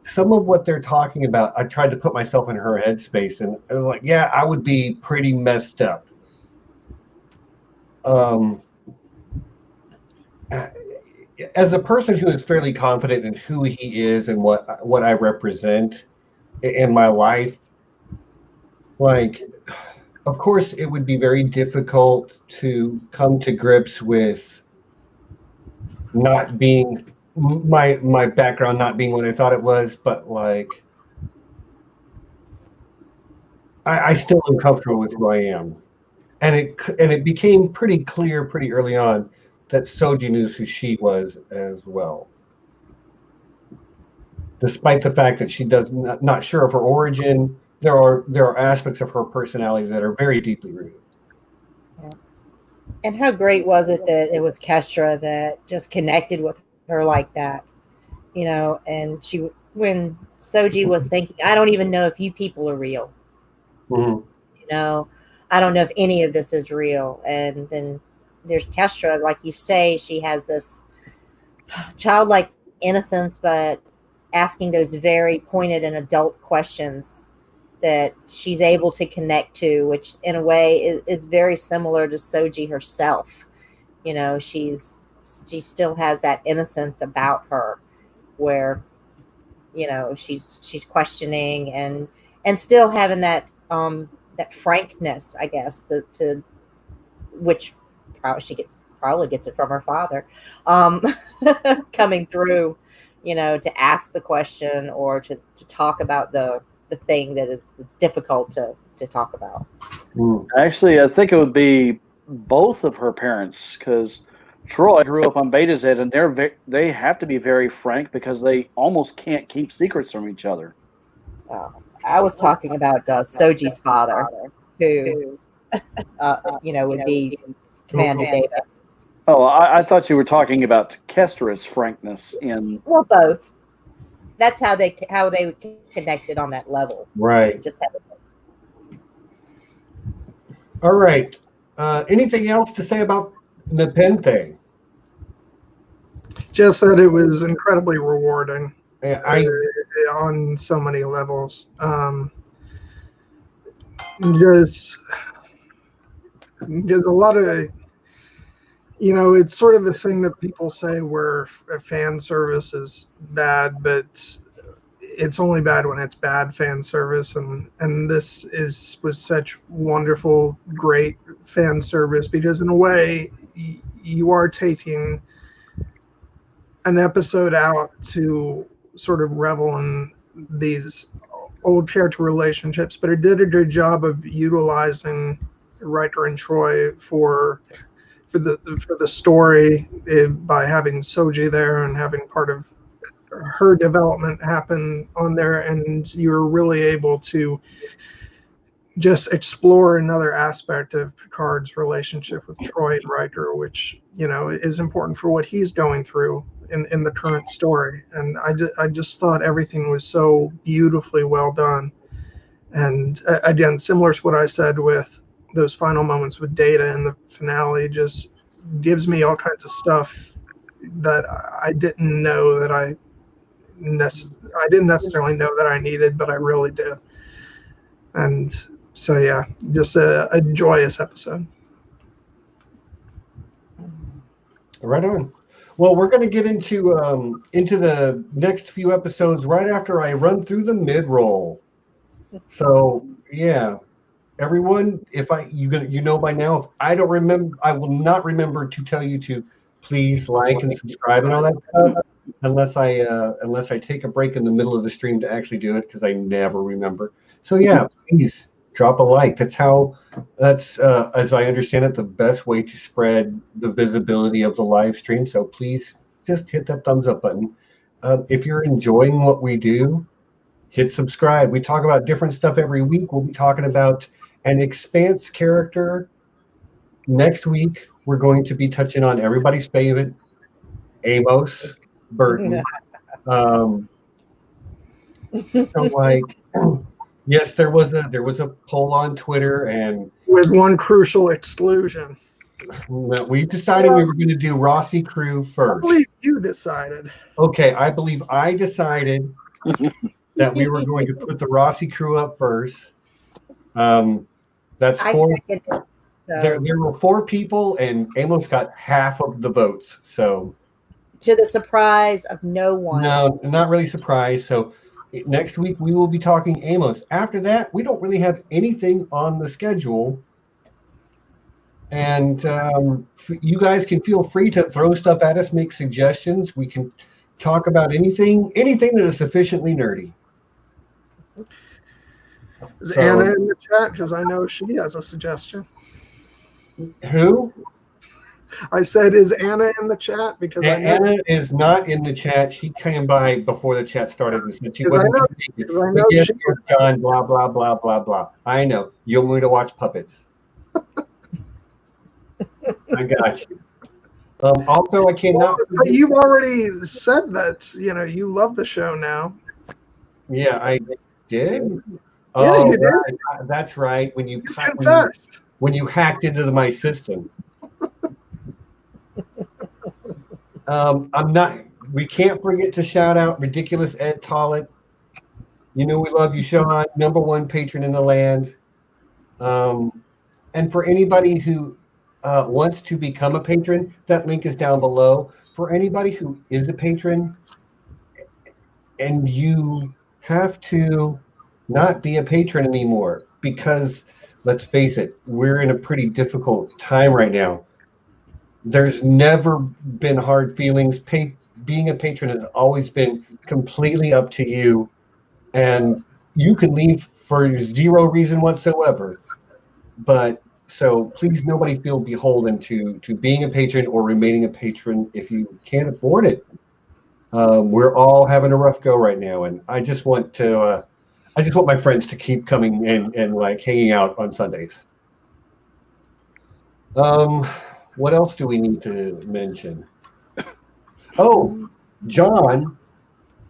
some of what they're talking about, I tried to put myself in her headspace, and I would be pretty messed up. As a person who is fairly confident in who he is and what I represent in my life, of course, it would be very difficult to come to grips with not being my background, not being what I thought it was, but I still am comfortable with who I am, and it became pretty clear pretty early on that Soji knew who she was as well, despite the fact that she does not sure of her origin. There are aspects of her personality that are very deeply rooted. Yeah. And how great was it that it was Kestra that just connected with her like that, and when Soji was thinking, I don't even know if you people are real. Mm-hmm. I don't know if any of this is real. And then there's Kestra, like you say, she has this childlike innocence, but asking those very pointed and adult questions that she's able to connect to, which in a way is very similar to Soji herself. You know, she still has that innocence about her, where, you know, she's questioning and still having that that frankness, I guess, to which probably gets it from her father, coming through, you know, to ask the question or to talk about the thing that is difficult to talk about. Actually, I think it would be both of her parents, because Troy grew up on Beta Z, and they have to be very frank because they almost can't keep secrets from each other. I was talking about Soji's father, who you know, would be Commander David. Oh, I thought you were talking about Kestra's frankness in. Well, both. That's how they connected on that level. Right. Just have it. All right. Anything else to say about Nepenthe? Just that it was incredibly rewarding on so many levels. There's a lot of, you know, it's sort of a thing that people say where fan service is bad, but it's only bad when it's bad fan service, and this was such wonderful, great fan service, because in a way you are taking an episode out to sort of revel in these old character relationships, but it did a good job of utilizing Riker and Troy for the story by having Soji there and having part of her development happen on there, and you're really able to just explore another aspect of Picard's relationship with Troy and Riker, which, you know, is important for what he's going through in the current story. And I just thought everything was so beautifully well done. And again, similar to what I said with those final moments with Data in the finale, just gives me all kinds of stuff that I didn't know that I didn't necessarily know that I needed, but I really did. And so, yeah, just a joyous episode. Right on. Well, we're going to get into the next few episodes right after I run through the mid-roll. So, yeah, everyone, you know by now, if I don't remember, I will not remember to tell you to please like and subscribe and all that stuff, unless I take a break in the middle of the stream to actually do it, because I never remember. So yeah, please drop a like. That's as I understand it, the best way to spread the visibility of the live stream. So please just hit that thumbs up button. If you're enjoying what we do, hit subscribe. We talk about different stuff every week. We'll be talking about an Expanse character. Next week, we're going to be touching on everybody's favorite, Amos Burton. So like, yes, there was a poll on Twitter, and with one crucial exclusion. We decided we were going to do Rossi Crew first. I believe you decided. Okay, I believe I decided that we were going to put the Rossi Crew up first. That's four. There were 4 people, and Amos got half of the votes. So, to the surprise of no one. No, not really surprised. So, next week we will be talking Amos. After that, we don't really have anything on the schedule. And you guys can feel free to throw stuff at us, make suggestions. We can talk about anything that is sufficiently nerdy. Is Anna in the chat? Because I know she has a suggestion. Who? I said, is Anna in the chat? Because Anna is not in the chat. She came by before the chat started and said she wasn't going to take it. Yes, John, blah, blah, blah, blah, blah. I know. You want me to watch puppets. I got you. Also, I cannot. But you've already said that, you love the show now. Yeah, I did. Yeah, you did. That's right. When you confessed. When you hacked into my system. We can't forget to shout out ridiculous Ed Tollett. You know we love you, Sean, #1 patron in the land. And for anybody who wants to become a patron, that link is down below. For anybody who is a patron and you have to not be a patron anymore, because let's face it, we're in a pretty difficult time right now. There's never been hard feelings. Being a patron has always been completely up to you, and you can leave for zero reason whatsoever. But so please, nobody feel beholden to being a patron or remaining a patron if you can't afford it. We're all having a rough go right now, and I just want my friends to keep coming and like hanging out on Sundays. What else do we need to mention? Oh, John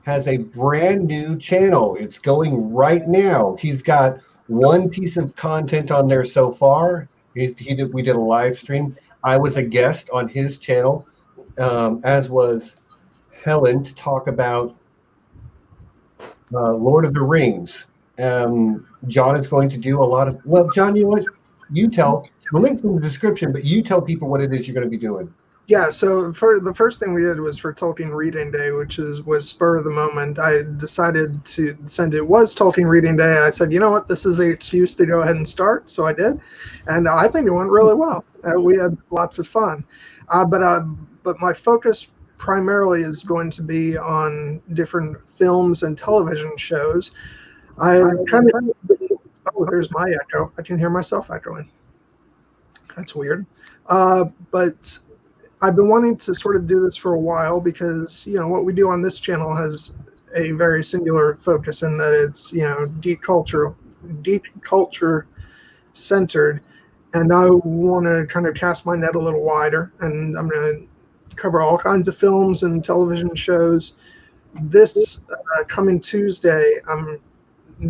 has a brand new channel. It's going right now. He's got one piece of content on there so far. We did a live stream. I was a guest on his channel, as was Helen, to talk about Lord of the Rings. John is going to do a lot of. Well, John, you know what? You tell. The link's in the description, but you tell people what it is you're going to be doing. Yeah, so for the first thing we did was for Tolkien Reading Day, which was spur of the moment. I decided to, since it was Tolkien Reading Day, I said, you know what, this is the excuse to go ahead and start. So I did, and I think it went really well. We had lots of fun, but my focus primarily is going to be on different films and television shows. There's my echo. I can hear myself echoing. That's weird. But I've been wanting to sort of do this for a while because, what we do on this channel has a very singular focus in that it's, deep culture centered. And I want to kind of cast my net a little wider. And I'm going to cover all kinds of films and television shows. This coming Tuesday, I'm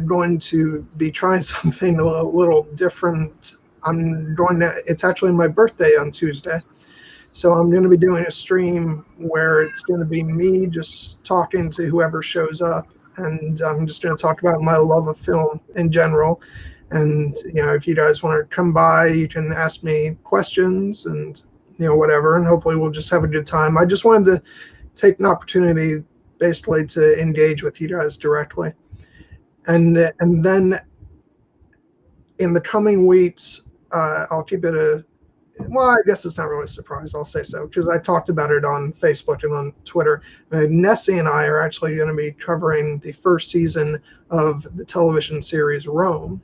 going to be trying something a little different. It's actually my birthday on Tuesday. So I'm going to be doing a stream where it's going to be me just talking to whoever shows up. And I'm just going to talk about my love of film in general. And, if you guys want to come by, you can ask me questions and, whatever. And hopefully we'll just have a good time. I just wanted to take an opportunity basically to engage with you guys directly. And then in the coming weeks, I'll keep it I guess it's not really a surprise. I'll say so because I talked about it on Facebook and on Twitter. Nessie and I are actually going to be covering the first season of the television series Rome,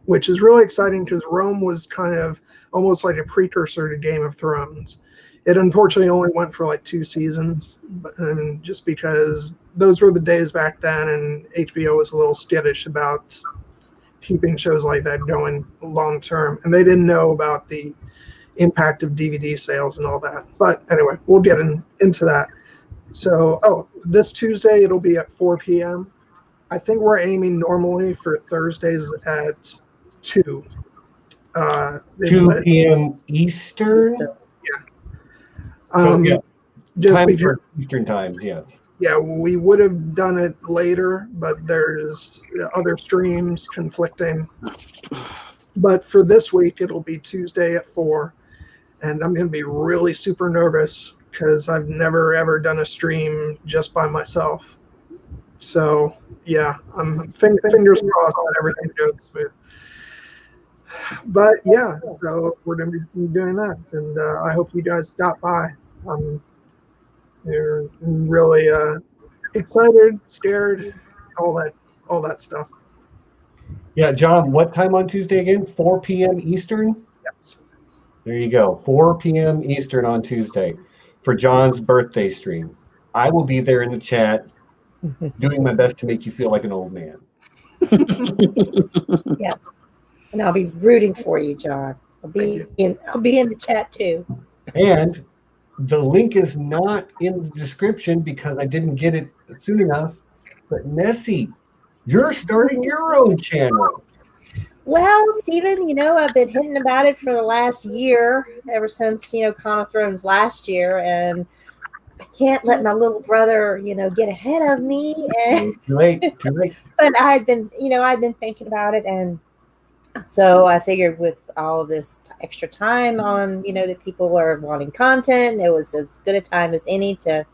which is really exciting because Rome was kind of almost like a precursor to Game of Thrones. It unfortunately only went for like 2 seasons, and just because those were the days back then, and HBO was a little skittish about keeping shows like that going long term, and they didn't know about the impact of DVD sales and all that. But anyway, we'll get into that. So, this Tuesday it'll be at 4 p.m. I think we're aiming normally for Thursdays at 2. 2 p.m. Eastern. Yeah. Just because Eastern time, yes. Yeah, we would have done it later, but there's other streams conflicting. But for this week, it'll be Tuesday at 4. And I'm going to be really super nervous because I've never, ever done a stream just by myself. So, yeah, I'm fingers crossed that everything goes smooth. But, yeah, so we're going to be doing that. And I hope you guys stop by. They're really excited, scared, all that stuff. Yeah, John, what time on Tuesday again? 4 p.m. Eastern? Yes. There you go. 4 p.m. Eastern on Tuesday for John's birthday stream. I will be there in the chat doing my best to make you feel like an old man. Yeah. And I'll be rooting for you, John. I'll be in the chat too. And the link is not in the description because I didn't get it soon enough. But Nessie, you're starting your own channel. Well, Stephen, I've been hinting about it for the last year, ever since, Con of Thrones last year. And I can't let my little brother, get ahead of me. And Too late. but I've been thinking about it, and So I figured with all this extra time on, that people are wanting content, it was as good a time as any to,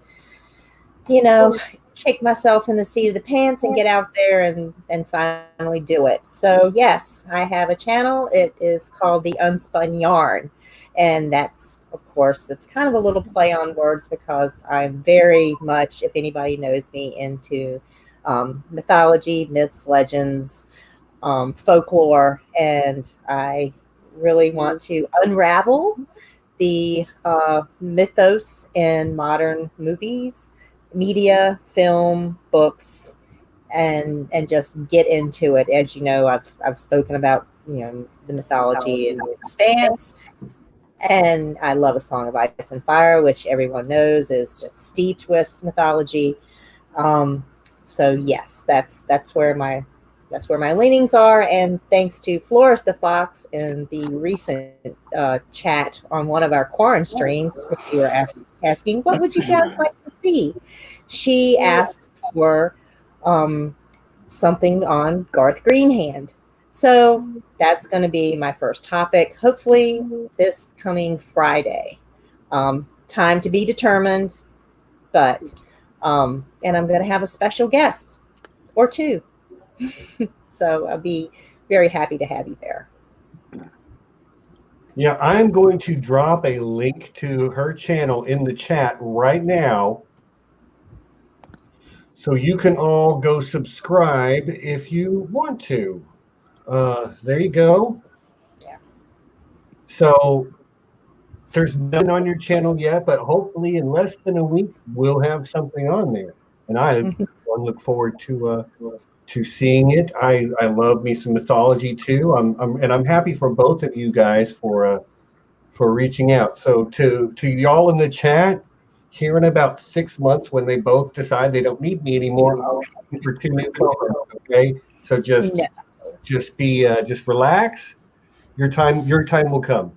kick myself in the seat of the pants and get out there and finally do it. So yes, I have a channel. It is called The Unspun Yarn. And that's, of course, it's kind of a little play on words because I'm very much, if anybody knows me, into mythology, myths, legends, folklore, and I really want to unravel the mythos in modern movies, media, film, books, and just get into it. As you know, I've spoken about the mythology and the Expanse, and I love A Song of Ice and Fire, which everyone knows is just steeped with mythology. So yes, that's where my leanings are. And thanks to Flores the Fox in the recent chat on one of our Quarren streams, where you were asking, what would you guys like to see? She asked for something on Garth Greenhand. So that's going to be my first topic, hopefully this coming Friday. Time to be determined, but and I'm going to have a special guest or two. So I'll be very happy to have you there. Yeah, I'm going to drop a link to her channel in the chat right now, so you can all go subscribe if you want to. There you go. Yeah. So there's nothing on your channel yet, but hopefully in less than a week we'll have something on there, and I look forward to seeing it. I love me some mythology too. I'm happy for both of you guys for reaching out. So to y'all in the chat, here in about 6 months when they both decide they don't need me anymore, I'll be for 2 new co-hosts. Okay, so just relax. Your time will come.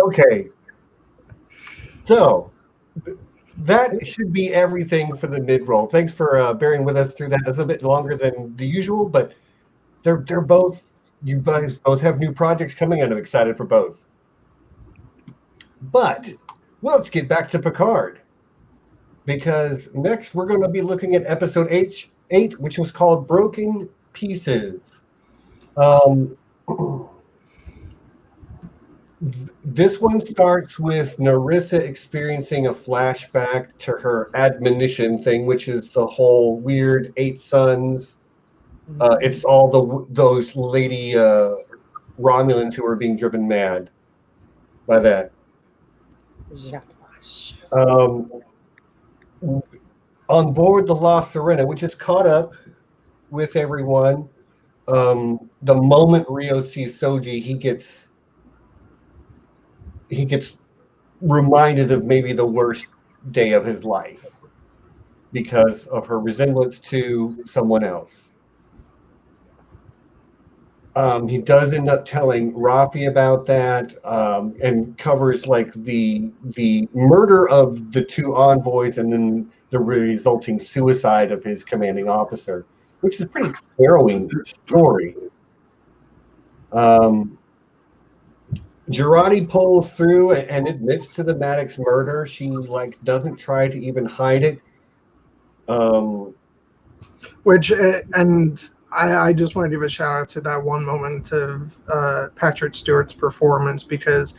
Okay. So that should be everything for the mid-roll. Thanks for bearing with us through that. It's a bit longer than the usual, but they're both, you guys both have new projects coming, and I'm excited for both. But let's get back to Picard, because next we're going to be looking at episode 8, which was called Broken Pieces. This one starts with Narissa experiencing a flashback to her admonition thing, which is the whole weird 8 sons. It's all those lady Romulans who are being driven mad by that. On board the La Serena, which is caught up with everyone, the moment Rio sees Soji, he gets reminded of maybe the worst day of his life because of her resemblance to someone else. He does end up telling Rafi about that, and covers like the murder of the 2 envoys and then the resulting suicide of his commanding officer, which is a pretty harrowing story. Girardi pulls through and admits to the Maddox murder. She doesn't try to even hide it. I just want to give a shout out to that one moment of Patrick Stewart's performance, because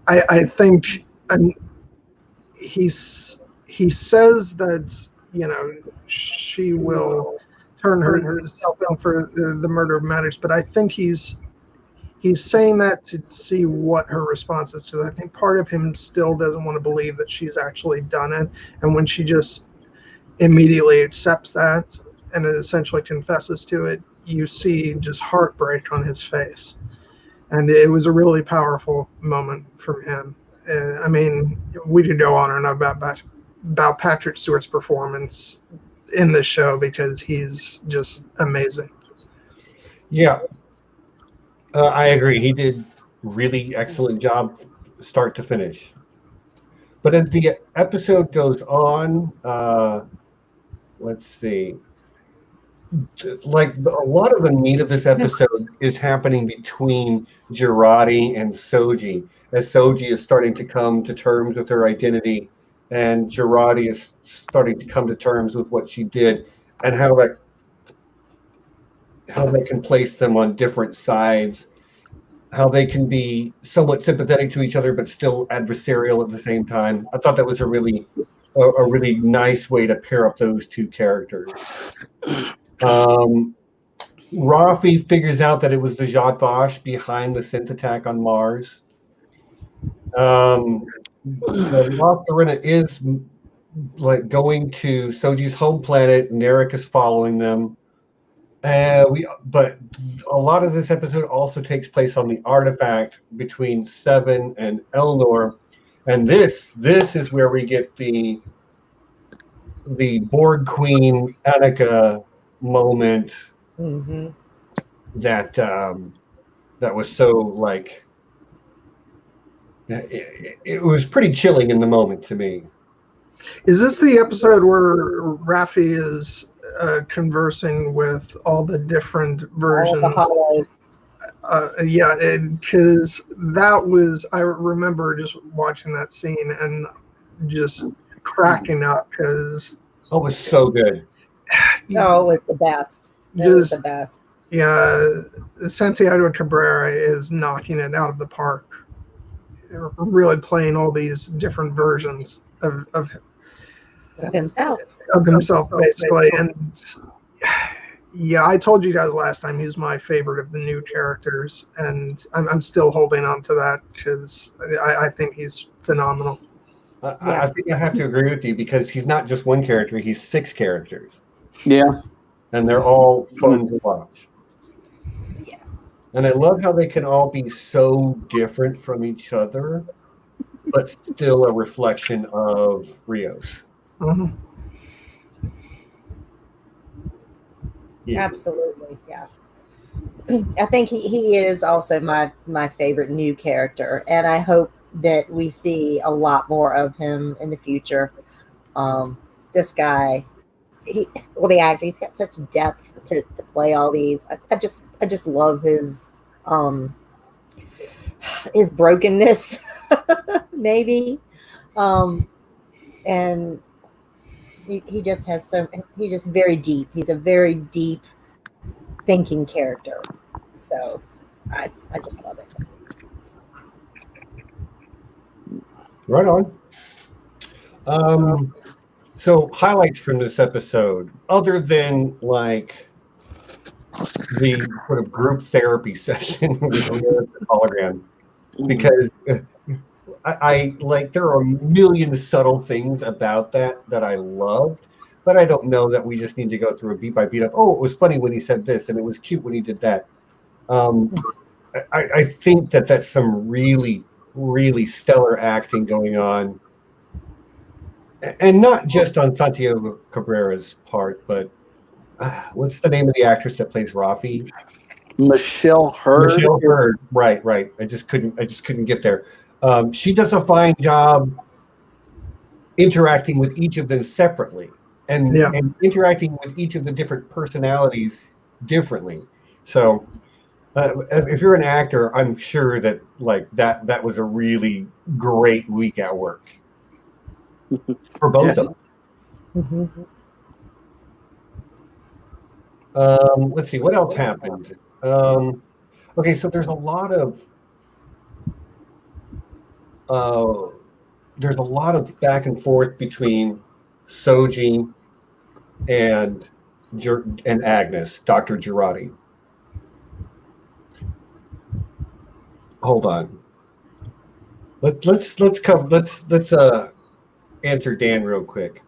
I think he says that she will turn herself in for the murder of Maddox, but I think he's saying that to see what her response is to that. I think part of him still doesn't want to believe that she's actually done it, and when she just immediately accepts that and essentially confesses to it, you see just heartbreak on his face. And it was a really powerful moment from him. I mean, we could go on and on about Patrick Stewart's performance in this show, because he's just amazing. Yeah, I agree. He did really excellent job start to finish. But as the episode goes on, let's see. like a lot of the meat of this episode is happening between Jurati and Soji, as Soji is starting to come to terms with her identity, and Jurati is starting to come to terms with what she did, and how that can place them on different sides, how they can be somewhat sympathetic to each other but still adversarial at the same time. I thought that was a really nice way to pair up those two characters. Rafi figures out that it was the Zhat Vash behind the synth attack on Mars. The Lost Arena is like going to Soji's home planet. Narek is following them. But a lot of this episode also takes place on the artifact between Seven and Elnor, and this is where we get the Borg Queen Annika moment. Mm-hmm. That was so like it was pretty chilling in the moment to me. Is this the episode where Raffi is conversing with all the different versions? All the hollows. Yeah, because that was, I remember just watching that scene and just cracking up because it was so good. Oh, it was the best. It was the best. Yeah, Santiago Cabrera is knocking it out of the park. Really playing all these different versions of himself. Of himself, basically. And yeah, I told you guys last time he's my favorite of the new characters, and I'm still holding on to that because I think he's phenomenal. I think I have to agree with you because he's not just one character; he's 6 characters. Yeah, and they're all fun to watch. Yes, and I love how they can all be so different from each other, but still a reflection of Rios. Mm-hmm. Yeah. Absolutely, yeah. I think he is also my favorite new character, and I hope that we see a lot more of him in the future. This guy, the actor, he's got such depth to play all these. I just love his brokenness, maybe, and he just has he's just very deep. He's a very deep thinking character. So I just love it. Right on. So highlights from this episode, other than like the sort of group therapy session with the hologram, because I like there are a million subtle things about that I loved, but I don't know that we just need to go through a beat by beat of, oh, it was funny when he said this and it was cute when he did that. I think that's some really, really stellar acting going on, and not just on Santiago Cabrera's part, but what's the name of the actress that plays Rafi? Michelle Hurd. Michelle Hurd. Right. I just couldn't get there. She does a fine job interacting with each of them separately, and interacting with each of the different personalities differently. So, if you're an actor, I'm sure that like that was a really great week at work for both of them. Mm-hmm. Let's see what else happened. Okay, so there's a lot of back and forth between Soji and Agnes, Dr. Jurati. Hold on. Let's answer Dan real quick.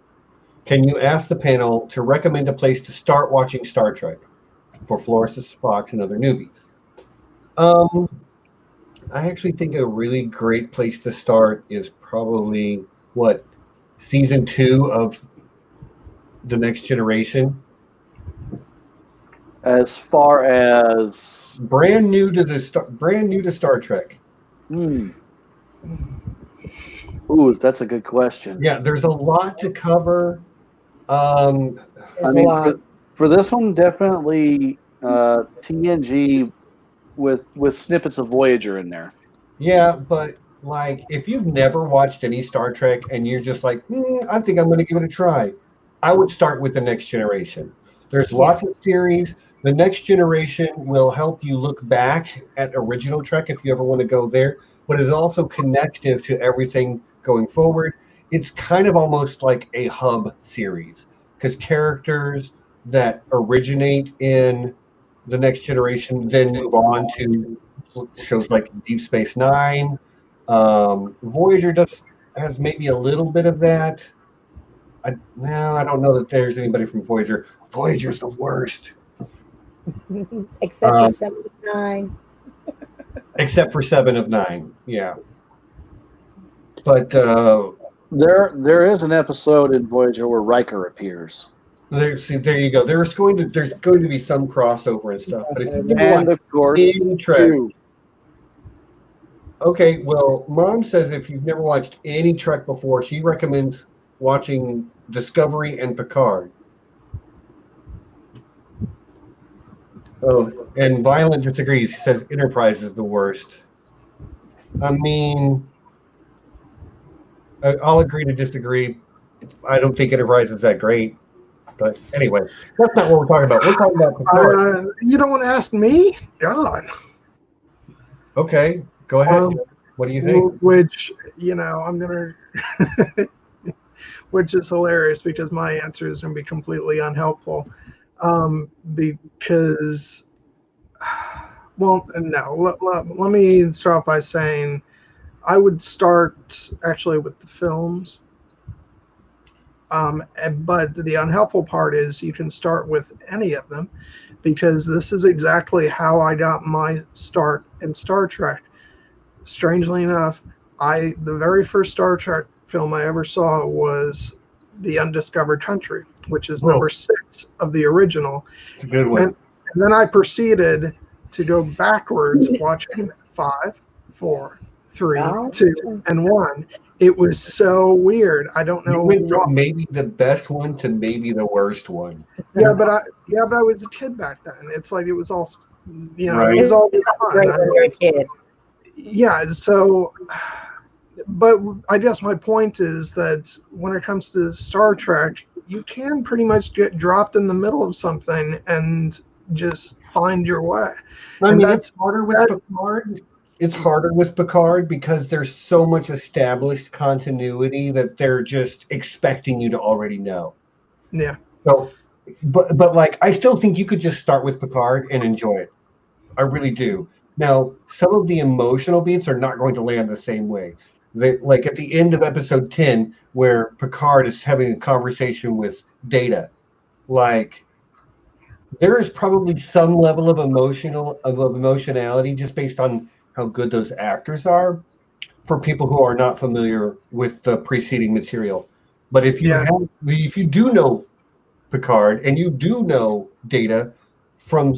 Can you ask the panel to recommend a place to start watching Star Trek for Flores, Spock, and other newbies? I actually think a really great place to start is probably season 2 of The Next Generation. As far as brand new to Star Trek. Ooh, that's a good question. Yeah, there's a lot to cover. There's a lot. For this one, definitely TNG with snippets of Voyager in there. Yeah, but like if you've never watched any Star Trek and you're just like, I think I'm going to give it a try, I would start with The Next Generation. There's lots of series. The Next Generation will help you look back at original Trek if you ever want to go there, but it's also connective to everything going forward. It's kind of almost like a hub series because characters that originate in The Next Generation then move on to shows like Deep Space Nine. Voyager has maybe a little bit of that. I don't know that there's anybody from Voyager. Voyager's the worst. Except for 7 of 9. Except for 7 of 9, yeah. But there is an episode in Voyager where Riker appears. there you go. There's going to be some crossover and stuff. But if you And of course, Trek, Hugh. okay, well, Mom says if you've never watched any Trek before, she recommends watching Discovery and Picard. Oh, and Violent disagrees. He says Enterprise is the worst. I mean, I'll agree to disagree. I don't think Enterprise is that great. But anyway, that's not what we're talking about. We're talking about Picard. You don't want to ask me? God. Okay, go ahead. What do you think? Which, I'm going to... which is hilarious because my answer is going to be completely unhelpful. Because... Well, no. Let me start off by saying I would start actually with the films. But the unhelpful part is you can start with any of them because this is exactly how I got my start in Star Trek. Strangely enough, the very first Star Trek film I ever saw was The Undiscovered Country, which is number 6 of the original. It's a good one. And then I proceeded to go backwards, watching 5, 4, 3, 2, and 1. It was so weird. I don't know. You went from maybe the best one to maybe the worst one. Yeah, but I was a kid back then. It's like it was all, Right. it was all Great when you're a kid. Yeah. So, but I guess my point is that when it comes to Star Trek, you can pretty much get dropped in the middle of something and just find your way. I And mean, that's it's harder with Picard. It's harder with Picard because there's so much established continuity that they're just expecting you to already know. Yeah. So, but like, I still think you could just start with Picard and enjoy it. I really do. Now, some of the emotional beats are not going to land the same way. Like at the end of episode 10, where Picard is having a conversation with Data, like there is probably some level of emotionality just based on how good those actors are for people who are not familiar with the preceding material. But if you do know Picard and you do know Data from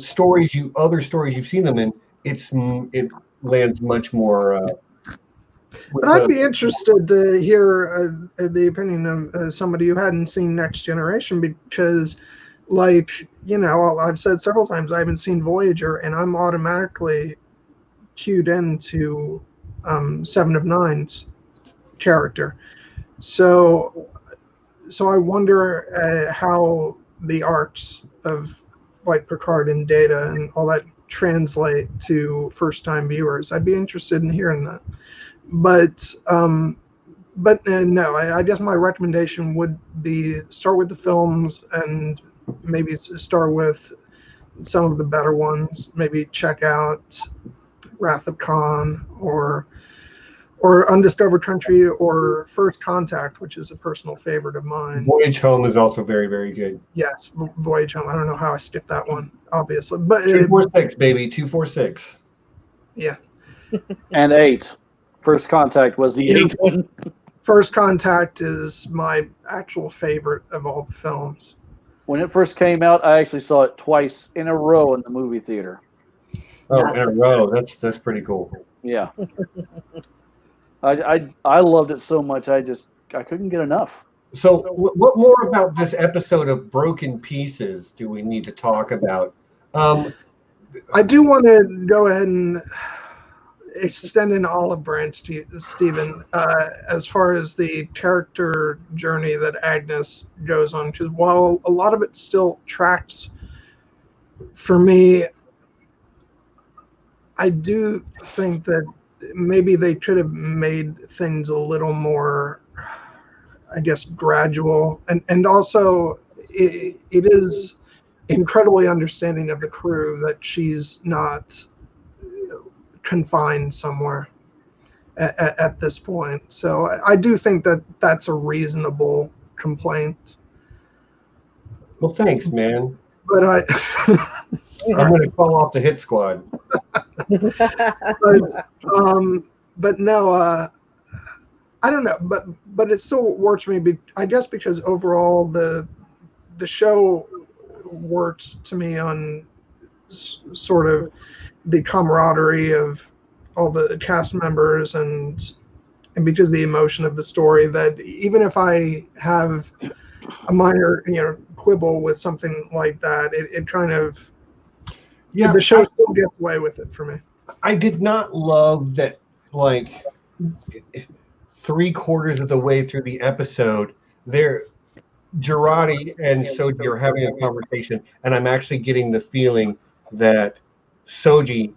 other stories you've seen them in, it lands much more. But I'd be interested to hear the opinion of somebody who hadn't seen Next Generation because, like, I've said several times I haven't seen Voyager, and I'm automatically cued into 7 of 9's character. So I wonder how the arcs of like Picard and Data and all that translate to first-time viewers. I'd be interested in hearing that. But no, I guess my recommendation would be start with the films and maybe start with some of the better ones. Maybe check out Wrath of Khan or Undiscovered Country or First Contact, which is a personal favorite of mine. Voyage Home is also very, very good. Yes, Voyage Home. I don't know how I skipped that one, obviously. But 246, baby, 246. Yeah. And 8. First Contact was the 8th one. First Contact is my actual favorite of all the films. When it first came out, I actually saw it twice in a row in the movie theater. Oh, in a row. That's pretty cool. Yeah. I loved it so much I couldn't get enough. So, what more about this episode of Broken Pieces do we need to talk about? I do want to go ahead and extend an olive branch to Stephen as far as the character journey that Agnes goes on, because while a lot of it still tracks for me, I do think that maybe they could have made things a little more, I guess, gradual, and also it is incredibly understanding of the crew that she's not confined somewhere at this point. So I do think that that's a reasonable complaint. Well, thanks, man. But I'm going to call off the hit squad. but no, I don't know. But it still works for me. I guess because overall the show works to me on sort of the camaraderie of all the cast members and because the emotion of the story, that even if I have a minor quibble with something like that, it kind of the show still gets away with it for me. I did not love that, like 3/4 of the way through the episode, Jurati and Soji are having a conversation, and I'm actually getting the feeling that Soji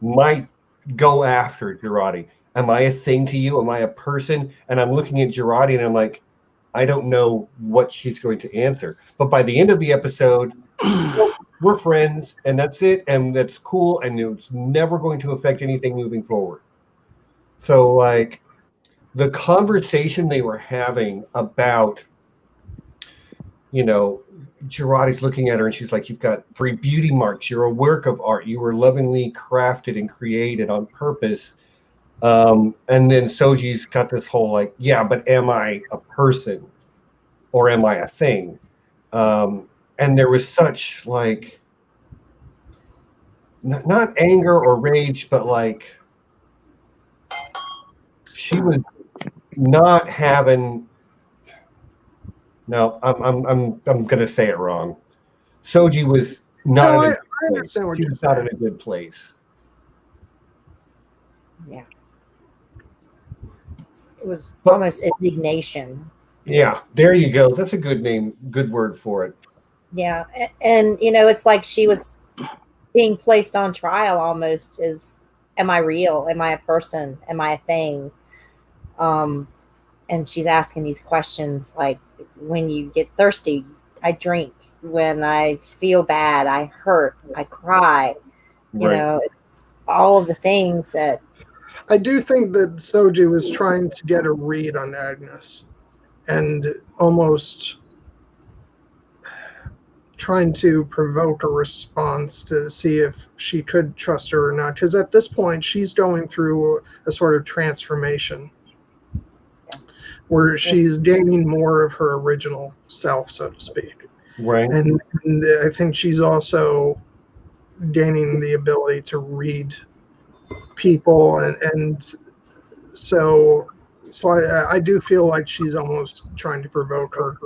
might go after Jurati. Am I a thing to you? Am I a person? And I'm looking at Jurati and I'm like, I don't know what she's going to answer. But by the end of the episode, we're friends and that's it. And that's cool. And it's never going to affect anything moving forward. So like the conversation they were having about, Jurati's looking at her and she's like, you've got 3 beauty marks. You're a work of art. You were lovingly crafted and created on purpose. And then Soji's got this whole like, yeah, but am I a person or am I a thing? And there was such like, not anger or rage, but like she was not having. No, I'm gonna say it wrong. Soji was not. No, I understand what you're saying. Not in a good place. Yeah. It was almost indignation. Yeah, there you go. That's a good name, good word for it. Yeah, and it's like she was being placed on trial almost. Am I real? Am I a person? Am I a thing? And she's asking these questions like, when you get thirsty, I drink. When I feel bad, I hurt. I cry. It's all of the things that. I do think that Soji was trying to get a read on Agnes and almost trying to provoke a response to see if she could trust her or not. Because at this point, she's going through a sort of transformation where she's gaining more of her original self, so to speak. Right. And I think she's also gaining the ability to read people, and so I do feel like she's almost trying to provoke her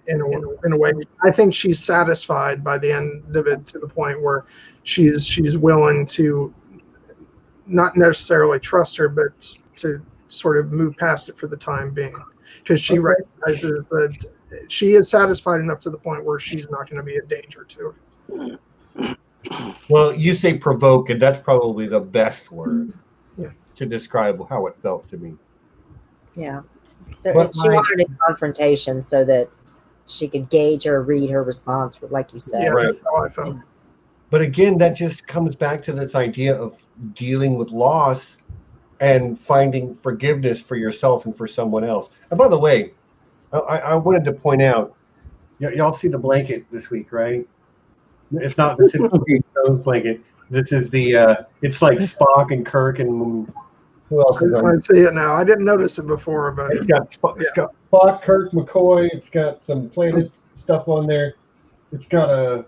in a way. I think she's satisfied by the end of it to the point where she's willing to not necessarily trust her, but to sort of move past it for the time being, because she recognizes that she is satisfied enough to the point where she's not going to be a danger to her. Well, you say provoke, and that's probably the best word to describe how it felt to me. Yeah. She wanted a confrontation so that she could gauge or read her response, like you said. Yeah, right. That's how I felt. But again, that just comes back to this idea of dealing with loss and finding forgiveness for yourself and for someone else. And by the way, I wanted to point out, y'all see the blanket this week, right? It's not the typical Jones blanket. This is it's like Spock and Kirk and who else is on? I see it now. I didn't notice it before, but it's got Spock, Kirk, McCoy. It's got some planet stuff on there. It's got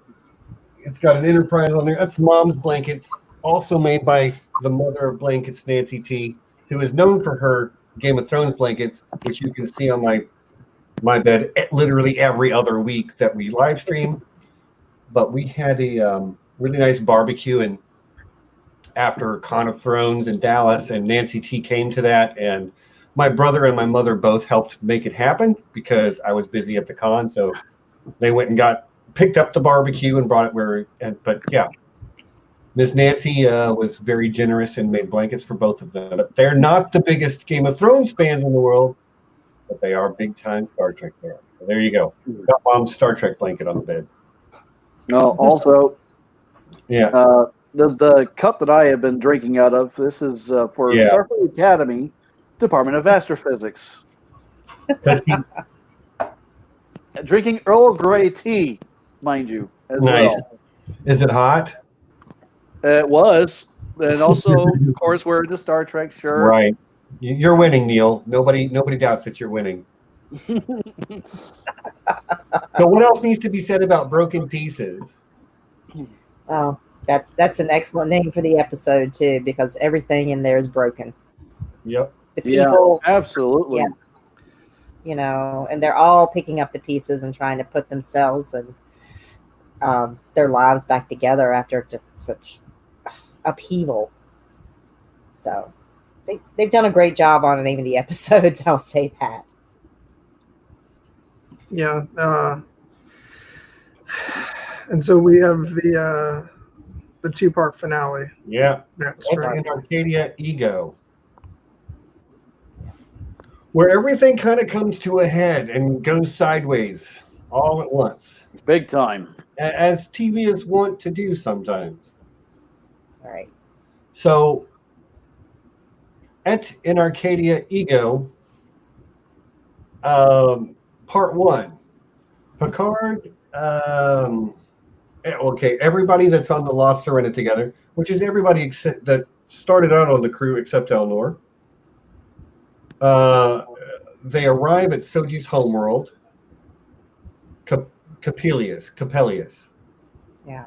an Enterprise on there. That's Mom's blanket, also made by the mother of blankets, Nancy T, who is known for her Game of Thrones blankets, which you can see on my my bed literally every other week that we live stream. But we had a really nice barbecue and after Con of Thrones in Dallas, and Nancy T came to that, and my brother and my mother both helped make it happen because I was busy at the con, so they went and picked up the barbecue and brought it but yeah, Miss Nancy was very generous and made blankets for both of them. But they're not the biggest Game of Thrones fans in the world, but they are big time Star Trek fans. So there you go. Got Mom's Star Trek blanket on the bed. No, also, yeah. The cup that I have been drinking out of, this is for Starfleet Academy, Department of Astrophysics. Drinking Earl Grey tea, mind you, as well. Is it hot? It was. And also, of course, wearing the Star Trek shirt. Right. You're winning, Neil. Nobody doubts that you're winning. So what else needs to be said about broken pieces? Oh, that's an excellent name for the episode too, because everything in there is broken. Yep. The people, absolutely. Yeah, you know, and they're all picking up the pieces and trying to put themselves and their lives back together after just such upheaval. So they've done a great job on even the episodes. I'll say that. Yeah. And so we have the 2-part finale. Yeah. Next, That's right? in Arcadia Ego, where everything kind of comes to a head and goes sideways all at once. Big time. As TV is wont to do sometimes. All right. So, in Arcadia Ego, part 1, Picard, okay, everybody that's on the Lost Serenity together, which is everybody except that started out on the crew except Elnor. They arrive at Soji's homeworld, Capelius. Yeah.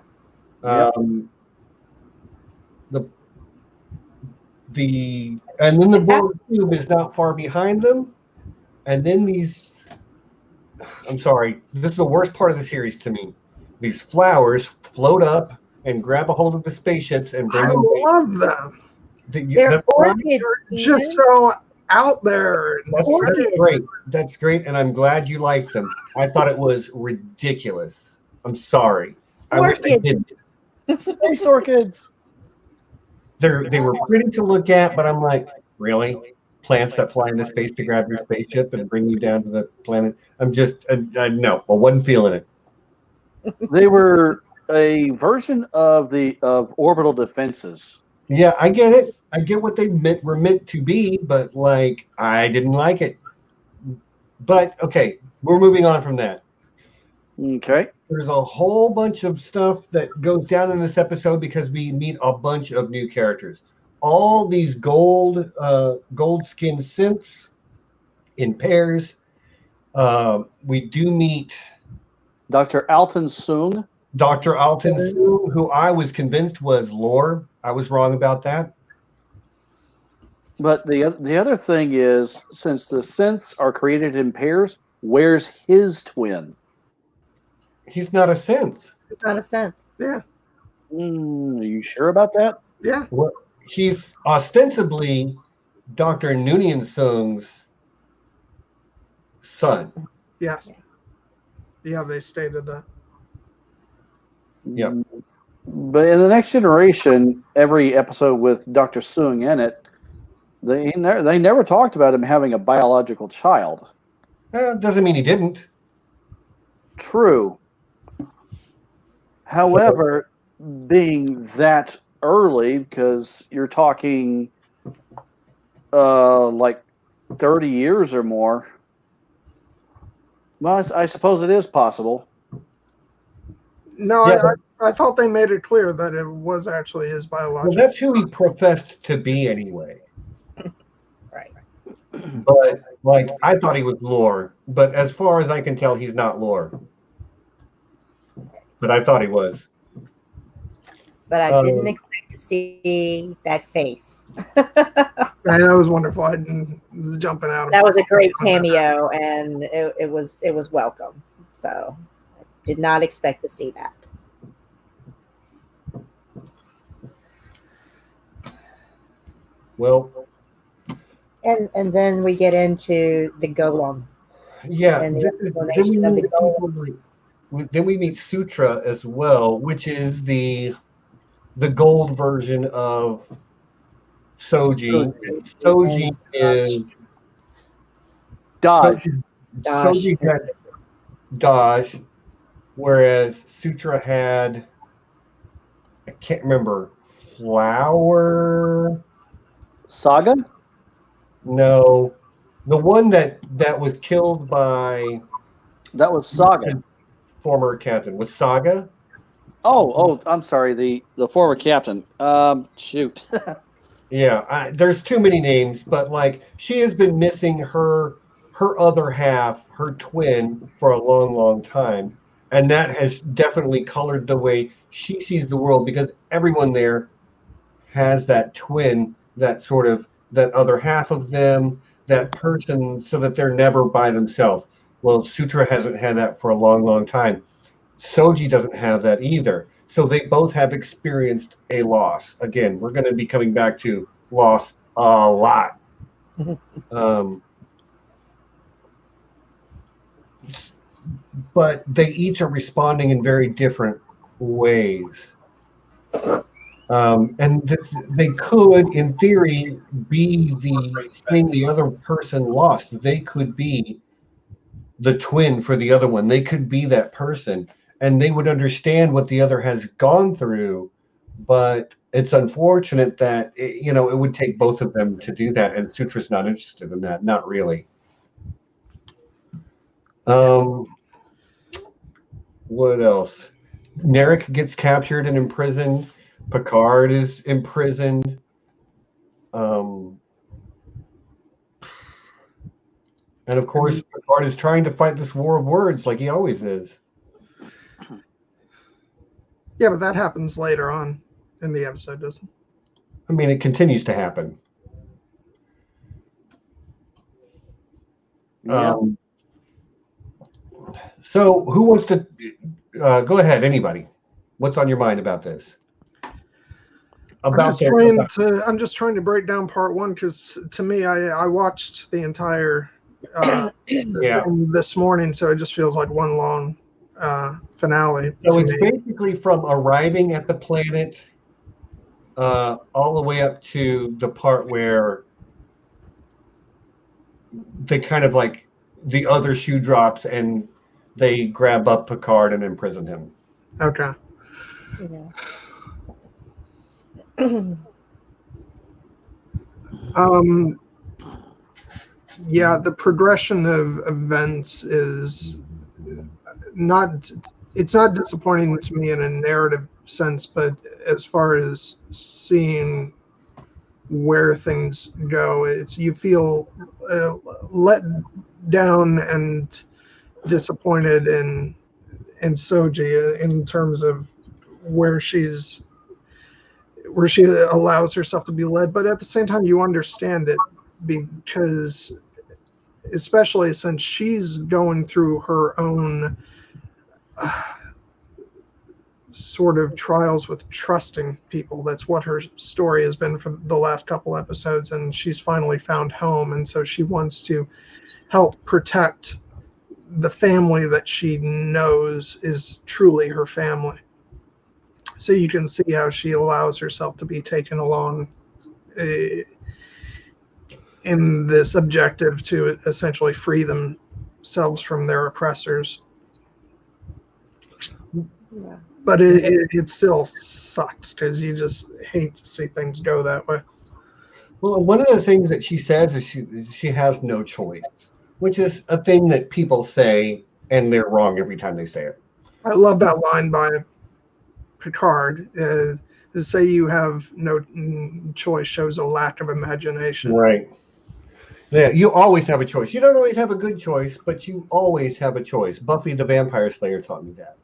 And then the Borg cube is not far behind them, and then these. I'm sorry, this is the worst part of the series to me. These flowers float up and grab a hold of the spaceships and bring I them. love them. They're orchids, Just so out there. That's great. That's great, and I'm glad you liked them. I thought it was ridiculous. I'm sorry. I wish I didn't. Space orchids. They were pretty to look at, but I'm like, really? Plants that fly into space to grab your spaceship and bring you down to the planet? I'm just, no, I wasn't feeling it. They were a version of orbital defenses. Yeah, I get it. I get what they were meant to be, but like, I didn't like it. But okay, we're moving on from that. Okay. There's a whole bunch of stuff that goes down in this episode because we meet a bunch of new characters. All these gold skin synths in pairs. We do meet Dr. Alton Soong. Dr. Alton Soong, who I was convinced was lore. I was wrong about that. But the other thing is, since the synths are created in pairs, where's his twin? He's not a synth. It's not a synth. Yeah. Are you sure about that? Yeah. Well, he's ostensibly Dr. Noonien Soong's son. Yes. Yeah, they stated that. Yep. But in the Next Generation, every episode with Dr. Soong in it, they never talked about him having a biological child. Doesn't mean he didn't. True. However, being that early, because you're talking like 30 years or more, well, I suppose it is possible. No, Yeah, I thought they made it clear that it was actually his biological. Well, that's who he professed to be anyway. Right. But like, I thought he was lore, but as far as I can tell, he's not lore. But I thought he was. but I didn't expect to see that face. That was wonderful. I was jumping out. That was a great cameo, and it was welcome. So I did not expect to see that. Well, and then we get into the golem. Yeah, And the explanation of the golem. then we meet Sutra as well, which is the gold version of Soji. Soji is Dodge. Soji had Dodge, whereas Sutra had, I can't remember, Flower. Saga? No, the one that was killed by That was Saga. former captain was Saga. Oh, I'm sorry. The former captain. Shoot. Yeah, there's too many names, but like she has been missing her other half, her twin, for a long, long time, and that has definitely colored the way she sees the world, because everyone there has that twin, that sort of that other half of them, that person, so that they're never by themselves. Well, Sutra hasn't had that for a long, long time. Soji doesn't have that either. So they both have experienced a loss. Again, we're going to be coming back to loss a lot. But they each are responding in very different ways. And they could, in theory, be the thing the other person lost. They could be the twin for the other one. They could be that person, and they would understand what the other has gone through. But it's unfortunate that it would take both of them to do that, and Sutra's not interested in that. Not really. What else? Narek gets captured and imprisoned. Picard is imprisoned. And of course, Picard is trying to fight this war of words like he always is. Yeah, but that happens later on in the episode, doesn't it? I mean, it continues to happen. Yeah. So who wants to go ahead? Anybody? What's on your mind about this? I'm just trying to break down part one, because to me, I watched the entire thing this morning, so it just feels like one long finale. So it's basically from arriving at the planet all the way up to the part where they kind of like the other shoe drops and they grab up Picard and imprison him. Okay. Yeah, the progression of events is not disappointing to me in a narrative sense, but as far as seeing where things go, you feel let down and disappointed in Soji in terms of where she allows herself to be led, but at the same time you understand it, because especially since she's going through her own sort of trials with trusting people. That's what her story has been for the last couple episodes, and she's finally found home, and so she wants to help protect the family that she knows is truly her family. So you can see how she allows herself to be taken along in this objective to essentially free themselves from their oppressors. Yeah. But it still sucks, because you just hate to see things go that way. Well, one of the things that she says is she has no choice, which is a thing that people say, and they're wrong every time they say it. I love that line by Picard. To say you have no choice shows a lack of imagination. Right. Yeah, you always have a choice. You don't always have a good choice, but you always have a choice. Buffy the Vampire Slayer taught me that.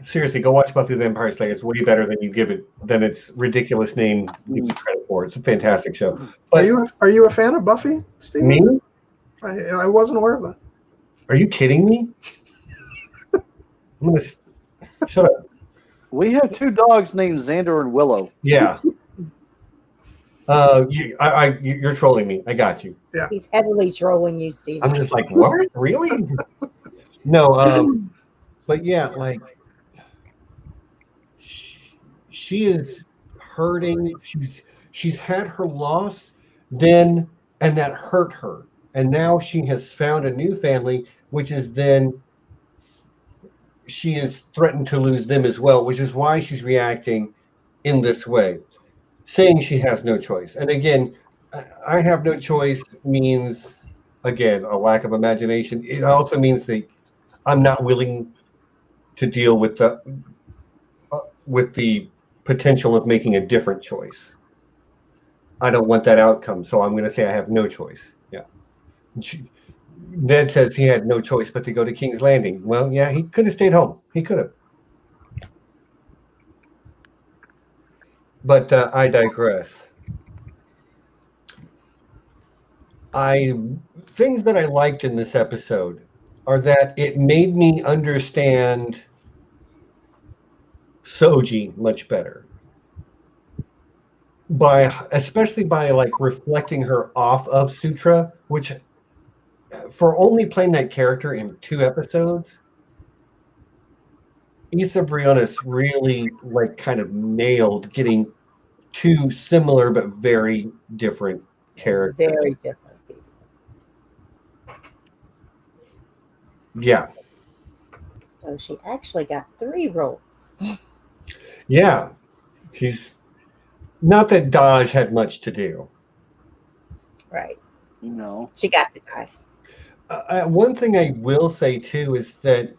seriously, go watch Buffy the Vampire Slayer. It's way better than its ridiculous name gives you credit for. It's a fantastic show. But are you a fan of Buffy, Stephen? me? I wasn't aware of that. Are you kidding me? I'm gonna shut up. We have 2 dogs named Xander and Willow. Yeah. You're trolling me. I got you. Yeah. He's heavily trolling you, Steve. I'm just like, what? Really? No. But yeah, like she is hurting. She's had her loss, and that hurt her, and now she has found a new family, which is then she is threatened to lose them as well, which is why she's reacting in this way, saying she has no choice. And again, I have no choice means, again, a lack of imagination. It also means that I'm not willing to deal with the potential of making a different choice. I don't want that outcome, so I'm going to say I have no choice. Yeah. Ned says he had no choice but to go to King's Landing. Well, yeah, he could have stayed home. He could have. But I digress. Things that I liked in this episode are that it made me understand Soji much better. Especially by like reflecting her off of Sutra, which for only playing that character in 2 episodes, Issa Briones really like kind of nailed getting 2 similar but very different characters. Very different people. Yeah. So she actually got 3 roles. Yeah. She's not that Daj had much to do. Right. No. She got to die. One thing I will say too is that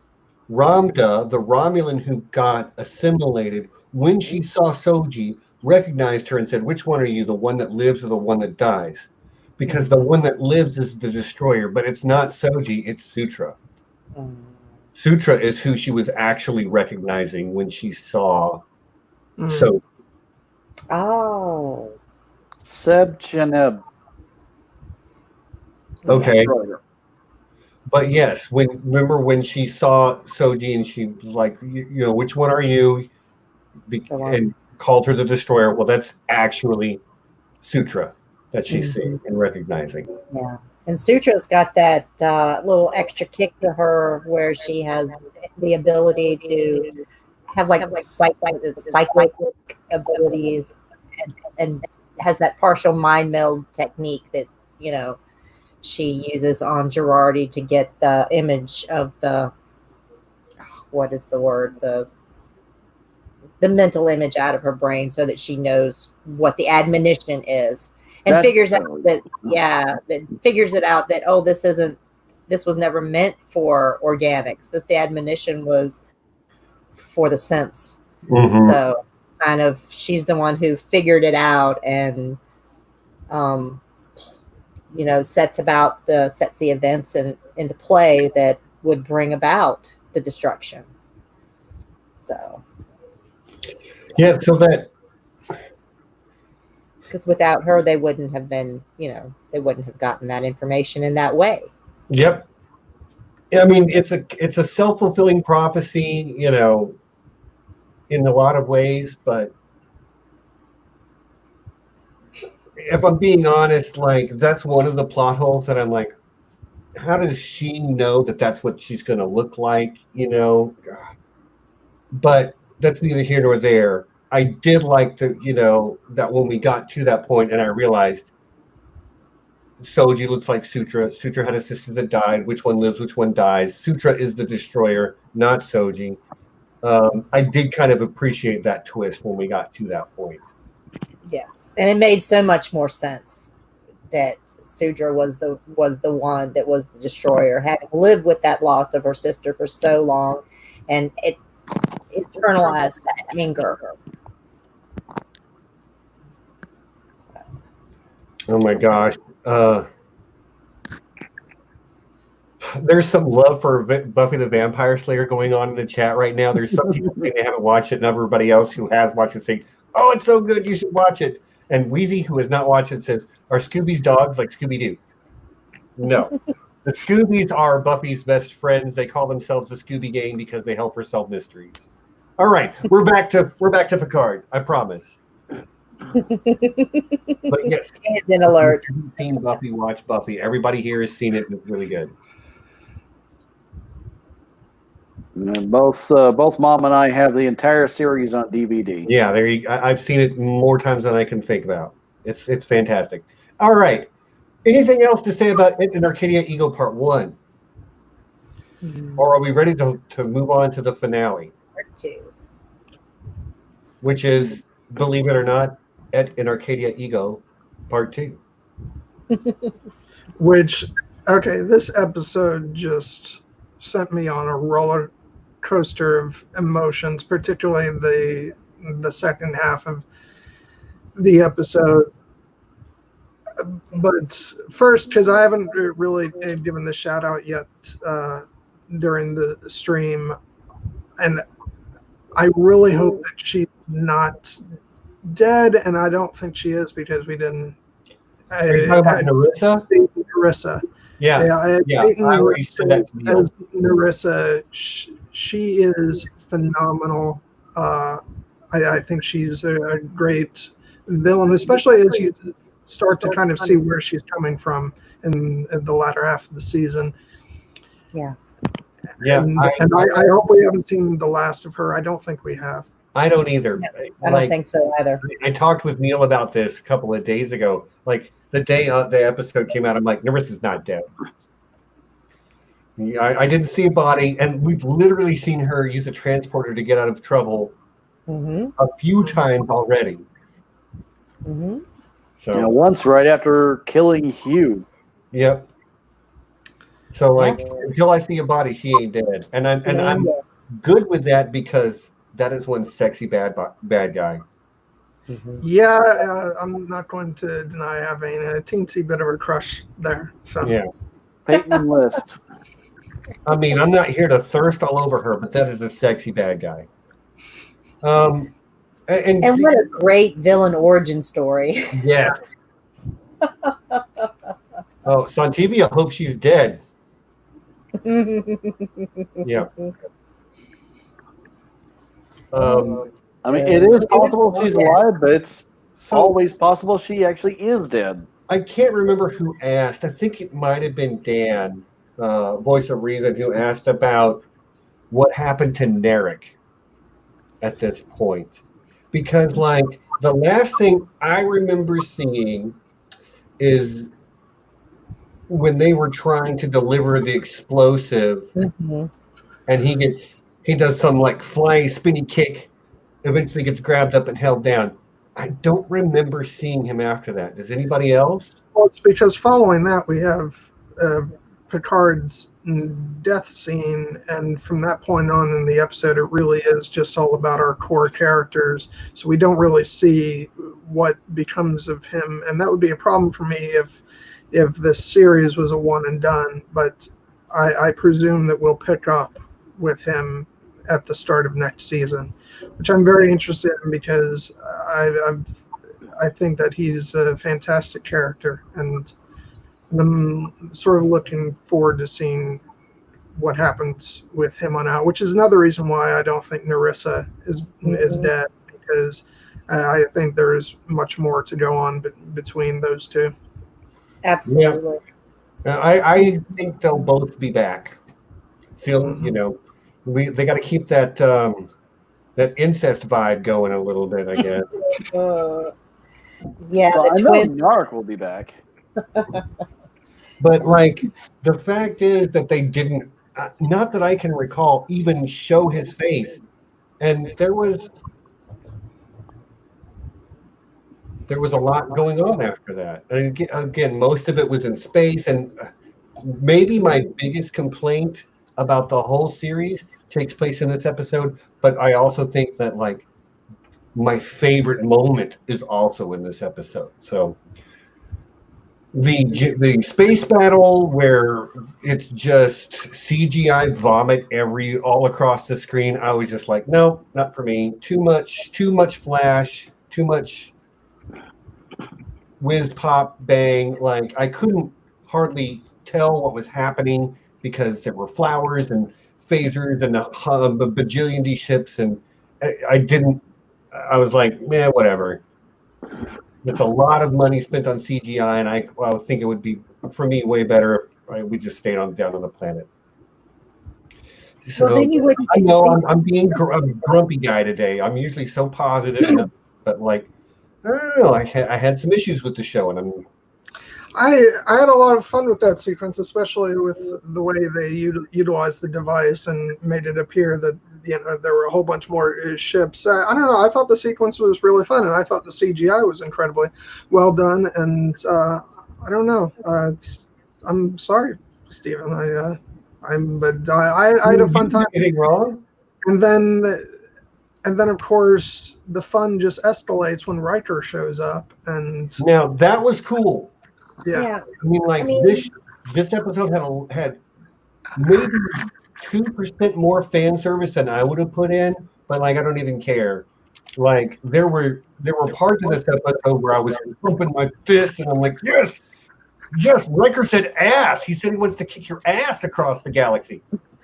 Ramda, the Romulan who got assimilated, when she saw Soji, recognized her and said, "Which one are you, the one that lives or the one that dies?" Because the one that lives is the destroyer, but it's not Soji, it's Sutra. Sutra is who she was actually recognizing when she saw Soji. Oh. Seb Janeb. Okay. But yes, remember when she saw Soji and she was like, you know, which one are you? And called her the destroyer. Well, that's actually Sutra that she's seeing and recognizing. Yeah. And Sutra's got that little extra kick to her where she has the ability to have like psychic abilities and has that partial mind meld technique that, you know, she uses on Girardi to get the image of what is the word? The mental image out of her brain so that she knows what the admonition is and figures out that, figures it out that, oh, this was never meant for organics. The admonition was for the synths. So kind of she's the one who figured it out and, you know, sets the events into play that would bring about the destruction. So. Yeah, so that. Because without her, they wouldn't have been, you know, they wouldn't have gotten that information in that way. Yep. I mean, it's a self-fulfilling prophecy, you know, in a lot of ways, but if I'm being honest, like that's one of the plot holes that I'm like, how does she know that that's what she's going to look like, you know? But that's neither here nor there. I did like that when we got to that point and I realized Soji looks like Sutra. Sutra had a sister that died. Which one lives, which one dies? Sutra is the destroyer, not Soji. I did kind of appreciate that twist when we got to that point. Yes, and it made so much more sense that Sutra was the one that was the destroyer, having lived with that loss of her sister for so long, and it internalized that anger. Oh my gosh. there's some love for Buffy the Vampire Slayer going on in the chat right now. There's some people saying they haven't watched it, and everybody else who has watched it saying, "Oh, it's so good, you should watch it." And Wheezy, who has not watched it, says, "Are Scooby's dogs like Scooby-Doo?" No. The Scoobies are Buffy's best friends. They call themselves the Scooby Gang because they help her solve mysteries. All right, we're back to Picard. I promise. But yes, Tangent alert. if you've seen Buffy, watch Buffy. Everybody here has seen it, and it's really good. And both Mom and I have the entire series on DVD. Yeah, I've seen it more times than I can think about. It's fantastic. All right. Anything else to say about It in Arcadia Ego Part 1? Or are we ready to move on to the finale? Part 2. Which is, believe it or not, It in Arcadia Ego Part 2. Which, okay, this episode just sent me on a roller coaster of emotions, particularly the second half of the episode. But first, because I haven't really given the shout out yet during the stream, and I really hope that she's not dead, and I don't think she is because we didn't. Are you talking about Narissa? Narissa. Yeah. I already said that as Narissa. She is phenomenal. I think she's a great villain, especially as you start to kind of see where she's coming from in the latter half of the season. Yeah. Yeah. And I hope we haven't seen the last of her. I don't think we have. I don't either. I don't think so either. I talked with Neil about this a couple of days ago. Like the day the episode came out, I'm like, Narissa's not dead. I didn't see a body, and we've literally seen her use a transporter to get out of trouble a few times already. So once right after killing Hugh. Yep. So until I see a body, she ain't dead, and I'm good with that because that is one sexy bad guy. Yeah, I'm not going to deny having a teensy bit of a crush there. So yeah, Peyton List. I mean, I'm not here to thirst all over her, but that is a sexy bad guy. And what a great villain origin story. Yeah. Oh, Sauntevia hopes she's dead. Yeah. I mean, it is possible she's alive, but it's always possible she actually is dead. I can't remember who asked. I think it might have been Dan, Voice of Reason, who asked about what happened to Narek at this point. Because, like, the last thing I remember seeing is when they were trying to deliver the explosive, and he does some, like, flying spinny kick, eventually gets grabbed up and held down. I don't remember seeing him after that. Does anybody else? Well, it's because following that we have Picard's death scene, and from that point on in the episode, it really is just all about our core characters. So we don't really see what becomes of him, and that would be a problem for me if this series was a one and done. But I presume that we'll pick up with him at the start of next season, which I'm very interested in because I think that he's a fantastic character, and I'm sort of looking forward to seeing what happens with him on out, which is another reason why I don't think Narissa is dead, because I think there is much more to go on between those two. Absolutely. Yeah. I think they'll both be back. You know, they got to keep that that incest vibe going a little bit, I guess. Yeah, well, the I know twins. Narek will be back. But, like, the fact is that they didn't, not that I can recall, even show his face. And there was a lot going on after that. And again, most of it was in space. And maybe my biggest complaint about the whole series takes place in this episode. But I also think that, like, my favorite moment is also in this episode. So The space battle where it's just CGI vomit all across the screen. I was just like, no, not for me. Too much flash, too much whiz pop bang. Like I couldn't hardly tell what was happening because there were flowers and phasers and a bajillion D ships, and I was like, man, whatever. It's a lot of money spent on CGI, and I think it would be, for me, way better if we just stayed down on the planet. So Well, then you wouldn't I get to know see- I'm being a grumpy guy today. I'm usually so positive, but like, I don't know. I had some issues with the show, and I had a lot of fun with that sequence, especially with the way they utilized the device and made it appear that there were a whole bunch more ships. I don't know. I thought the sequence was really fun, and I thought the CGI was incredibly well done. And I don't know. I'm sorry, Stephen. I had a fun time. Anything wrong? And then of course the fun just escalates when Riker shows up. And Now that was cool. yeah. I mean, this episode had maybe 2% more fan service than I would have put in, but like I don't even care. Like there were parts of this episode where I was pumping my fist and I'm like, yes, Riker said ass. He said he wants to kick your ass across the galaxy.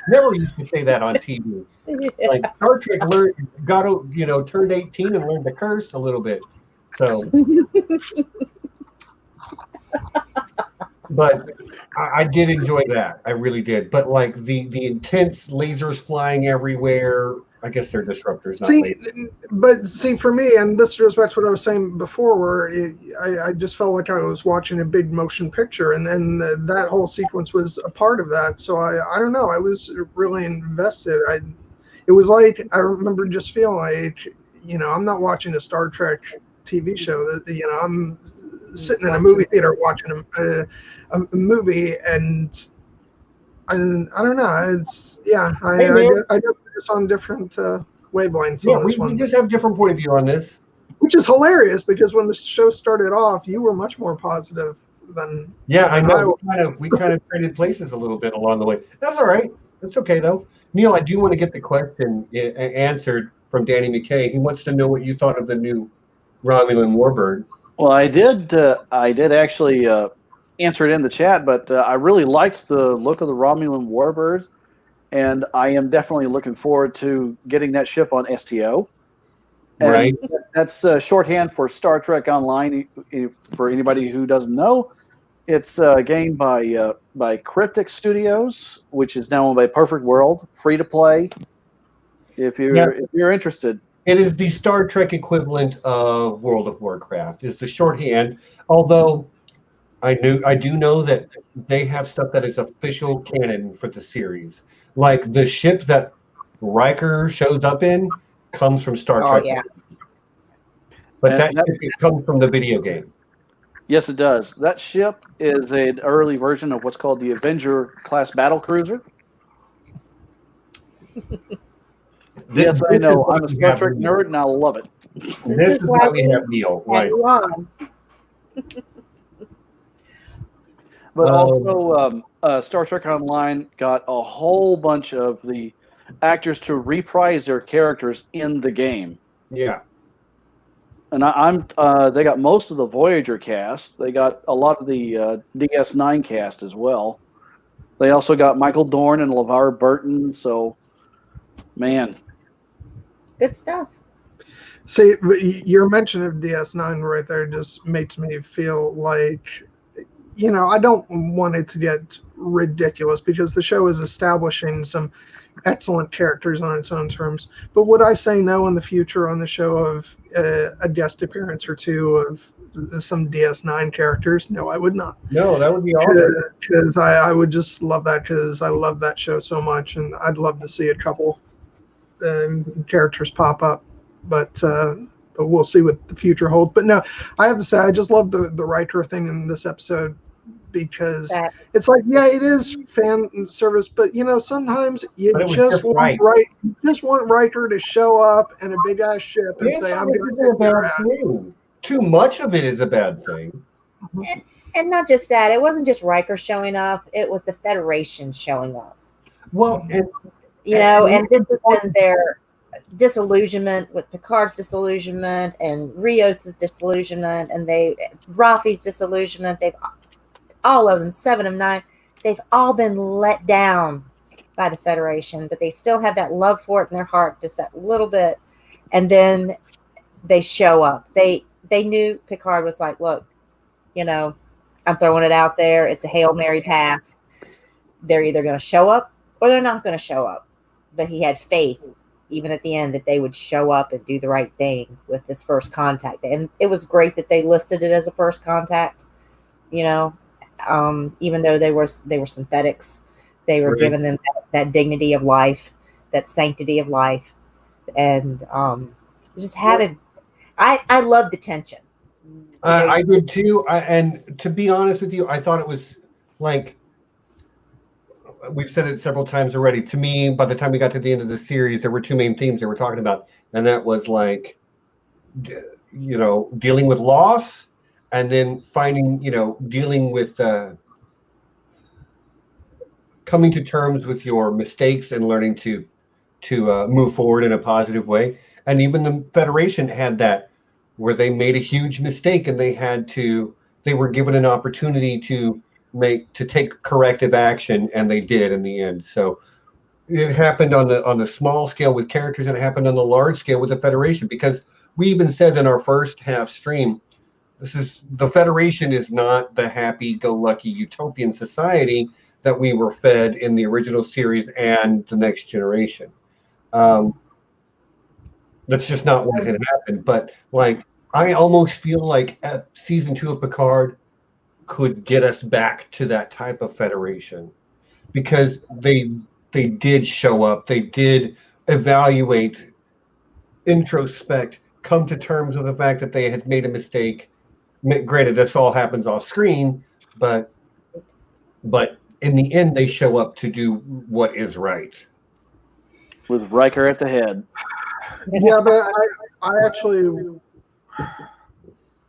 Never used to say that on TV. Like Star Trek turned 18 and learned to curse a little bit. So but I did enjoy that. I really did. But like the intense lasers flying everywhere, I guess they're disruptors, not lasers. See, for me, and this goes back to what I was saying before, where I just felt like I was watching a big motion picture, and then that whole sequence was a part of that. So I don't know. I was really invested. It was like I remember just feeling like, I'm not watching a Star Trek TV show. That I'm sitting in a movie theater watching a movie, and I don't know. It's I guess it's on different wavelengths. Yeah, on this one. we just have different point of view on this, Which is hilarious because when the show started off, you were much more positive than. Yeah, I know. We kind of traded places a little bit along the way. That's all right. That's okay though. Neil, I do want to get the question answered from Danny McKay. He wants to know what you thought of the new Romulan Warbird. Well, I did actually answer it in the chat, but I really liked the look of the Romulan Warbirds, and I am definitely looking forward to getting that ship on STO. And right. That's shorthand for Star Trek Online. For anybody who doesn't know, it's a game by Cryptic Studios, which is now owned by Perfect World, free to play. If you're interested. It is the Star Trek equivalent of World of Warcraft. Is the shorthand. Although I do know that they have stuff that is official canon for the series. Like the ship that Riker shows up in comes from Star Trek. Oh, yeah. But that ship comes from the video game. Yes, it does. That ship is an early version of what's called the Avenger class battle cruiser. Yes, I know. I'm a Star Trek nerd, and I love it. This is why we have Neil. Right. But also, Star Trek Online got a whole bunch of the actors to reprise their characters in the game. Yeah. And they got most of the Voyager cast. They got a lot of the DS9 cast as well. They also got Michael Dorn and LeVar Burton. So, man. Good stuff. See, your mention of DS9 right there just makes me feel like, I don't want it to get ridiculous because the show is establishing some excellent characters on its own terms. But would I say no in the future on the show of a guest appearance or two of some DS9 characters? No, I would not. No, that would be awesome. Because I would just love that because I love that show so much, and I'd love to see a couple characters pop up. But we'll see what the future holds. But no, I have to say I just love the Riker thing in this episode because it's like, yeah, it is fan service, but sometimes you just want Riker to show up in a big ass ship and say, "I'm going to bad thing. Too much of it is a bad thing. And not just that, it wasn't just Riker showing up; it was the Federation showing up. Well, and this has been their disillusionment with Picard's disillusionment and Rios's disillusionment, and Rafi's disillusionment. They've all of them, 7 of 9. They've all been let down by the Federation, but they still have that love for it in their heart, just that little bit. And then they show up. They knew Picard was like, look, I'm throwing it out there. It's a Hail Mary pass. They're either going to show up or they're not going to show up. But he had faith, even at the end, that they would show up and do the right thing with this first contact. And it was great that they listed it as a first contact, even though they were synthetics. They were giving them that dignity of life, that sanctity of life. And just having, I love the tension. I did too. And to be honest with you, I thought it was like, we've said it several times already. To me, by the time we got to the end of the series, there were 2 main themes they were talking about. And that was like, dealing with loss, and then dealing with coming to terms with your mistakes and learning to move forward in a positive way. And even the Federation had that, where they made a huge mistake and they were given an opportunity to take corrective action, and they did in the end. So it happened on the small scale with characters, and it happened on the large scale with the Federation, because we even said in our first half stream, the Federation is not the happy-go-lucky utopian society that we were fed in the original series and the Next Generation. That's just not what had happened. But I almost feel like season 2 of Picard could get us back to that type of Federation, because they did show up, they did evaluate, introspect, come to terms with the fact that they had made a mistake. Granted, this all happens off screen, but in the end, they show up to do what is right. With Riker at the head. Yeah, but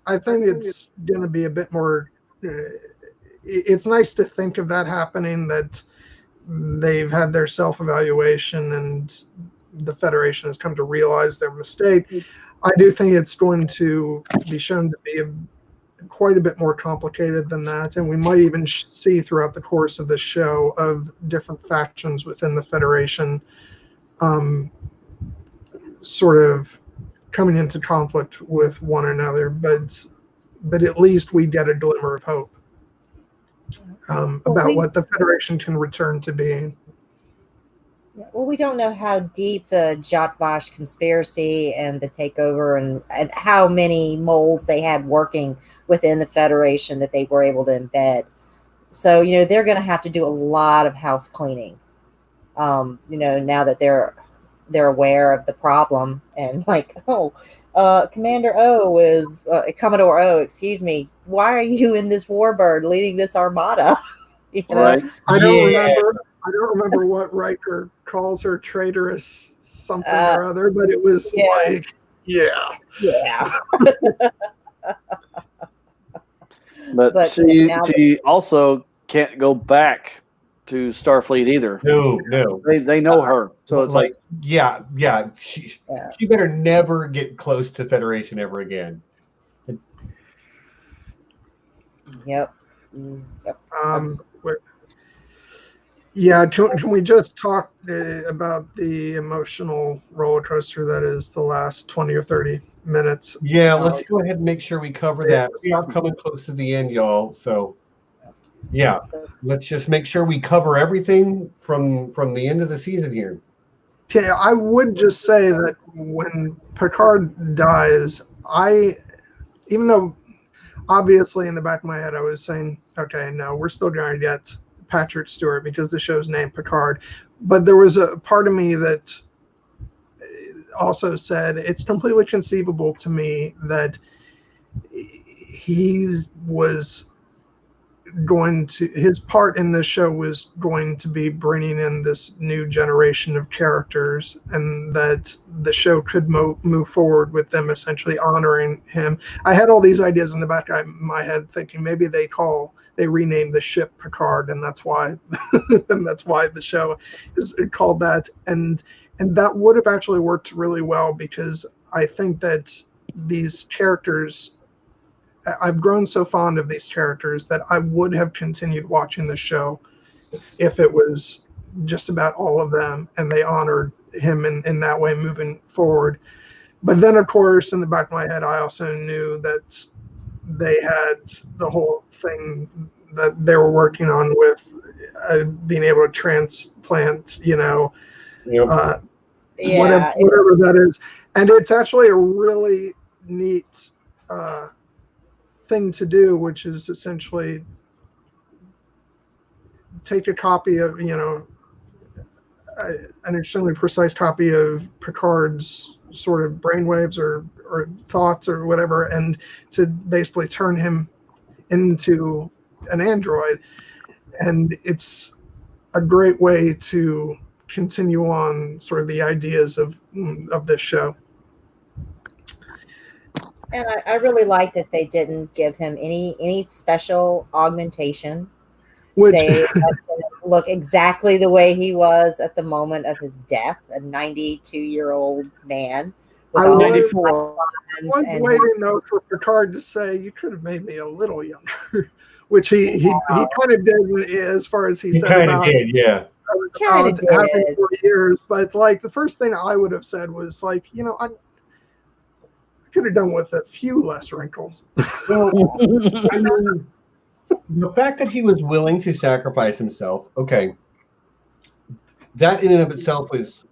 I think it's going to be a bit more. It's nice to think of that happening, that they've had their self-evaluation and the Federation has come to realize their mistake. I do think it's going to be shown to be quite a bit more complicated than that, and we might even see throughout the course of this show of different factions within the Federation sort of coming into conflict with one another, but at least we get a glimmer of hope about what the Federation can return to being. Well, we don't know how deep the Jotvash conspiracy and the takeover and how many moles they had working within the Federation that they were able to embed. So, they're going to have to do a lot of house cleaning, now that they're aware of the problem, and Commander O is Commodore O, excuse me. Why are you in this warbird leading this armada? Right. I don't remember what Riker calls her, traitorous something or other, but it was yeah. But she also can't go back to Starfleet either. No. They know her, so it's like she better never get close to Federation ever again. Yep. Can we just talk about the emotional roller coaster that is the last 20 or 30 minutes? Yeah, let's go ahead and make sure we cover that. We are coming close to the end, y'all. So, let's just make sure we cover everything from the end of the season here. Okay, I would just say that when Picard dies, even though obviously in the back of my head I was saying, okay, no, we're still going to get Patrick Stewart because the show's named Picard, but there was a part of me that also said it's completely conceivable to me that he was his part in this show was going to be bringing in this new generation of characters, and that the show could move forward with them essentially honoring him. I had all these ideas in the back of my head thinking maybe they rename the ship Picard, and that's why the show is called that, and that would have actually worked really well, because I think that these characters, I've grown so fond of these characters that I would have continued watching the show if it was just about all of them and they honored him in that way moving forward. But then, of course, in the back of my head, I also knew that they had the whole thing that they were working on with being able to transplant, whatever that is. And it's actually a really neat thing to do, which is essentially take a copy of, an extremely precise copy of Picard's sort of brainwaves or thoughts or whatever, and to basically turn him into an android. And it's a great way to continue on sort of the ideas of this show. And I really like that they didn't give him any special augmentation. They let him look exactly the way he was at the moment of his death, a 92-year-old man. I was waiting though for Picard to say, "You could have made me a little younger," which he kind of did as far as he said about did, yeah. Having 4 years. But like the first thing I would have said was like, I could have done with a few less wrinkles. Well, I mean, the fact that he was willing to sacrifice himself, okay, that in and of itself was,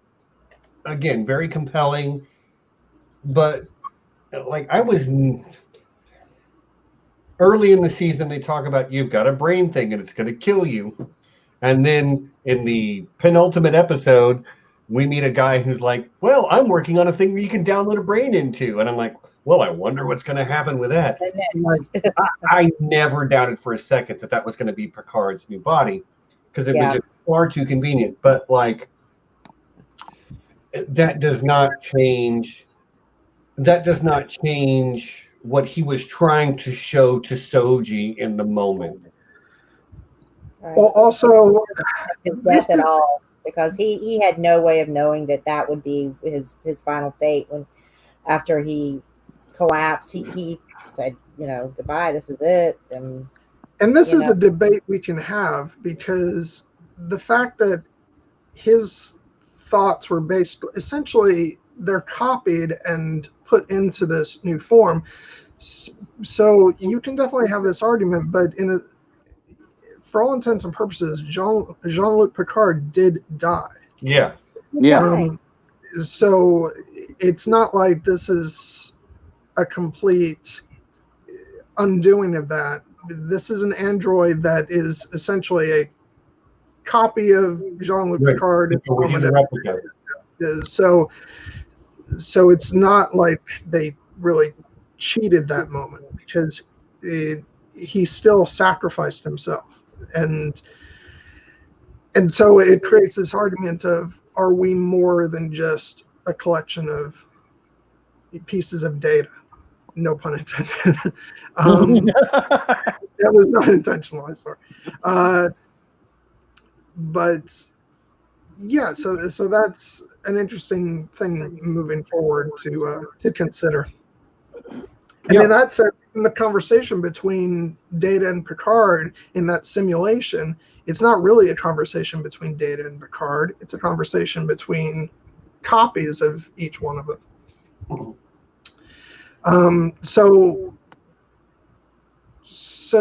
again, very compelling. But like early in the season, they talk about you've got a brain thing and it's going to kill you. And then in the penultimate episode, we meet a guy who's like, well, I'm working on a thing where you can download a brain into. And I'm like, well, I wonder what's going to happen with that. I never doubted for a second that was going to be Picard's new body, because it was just far too convenient. But like, that does not change what he was trying to show to Soji in the moment. Right. Well, also, his death at all, because he had no way of knowing that would be his final fate. When after he collapsed, he said, goodbye, this is it. And this is a debate we can have, because the fact that his thoughts were based, essentially they're copied and put into this new form. So you can definitely have this argument, but for all intents and purposes, Jean-Luc Picard did die. Yeah. Yeah. So it's not like this is a complete undoing of that. This is an android that is essentially a copy of Jean-Luc Picard. So it's not like they really cheated that moment, because he still sacrificed himself. And so it creates this argument of, are we more than just a collection of pieces of data? No pun intended. That was not intentional, I'm sorry. But yeah, so that's an interesting thing moving forward to consider. And in that sense, in the conversation between Data and Picard in that simulation, it's not really a conversation between Data and Picard. It's a conversation between copies of each one of them. So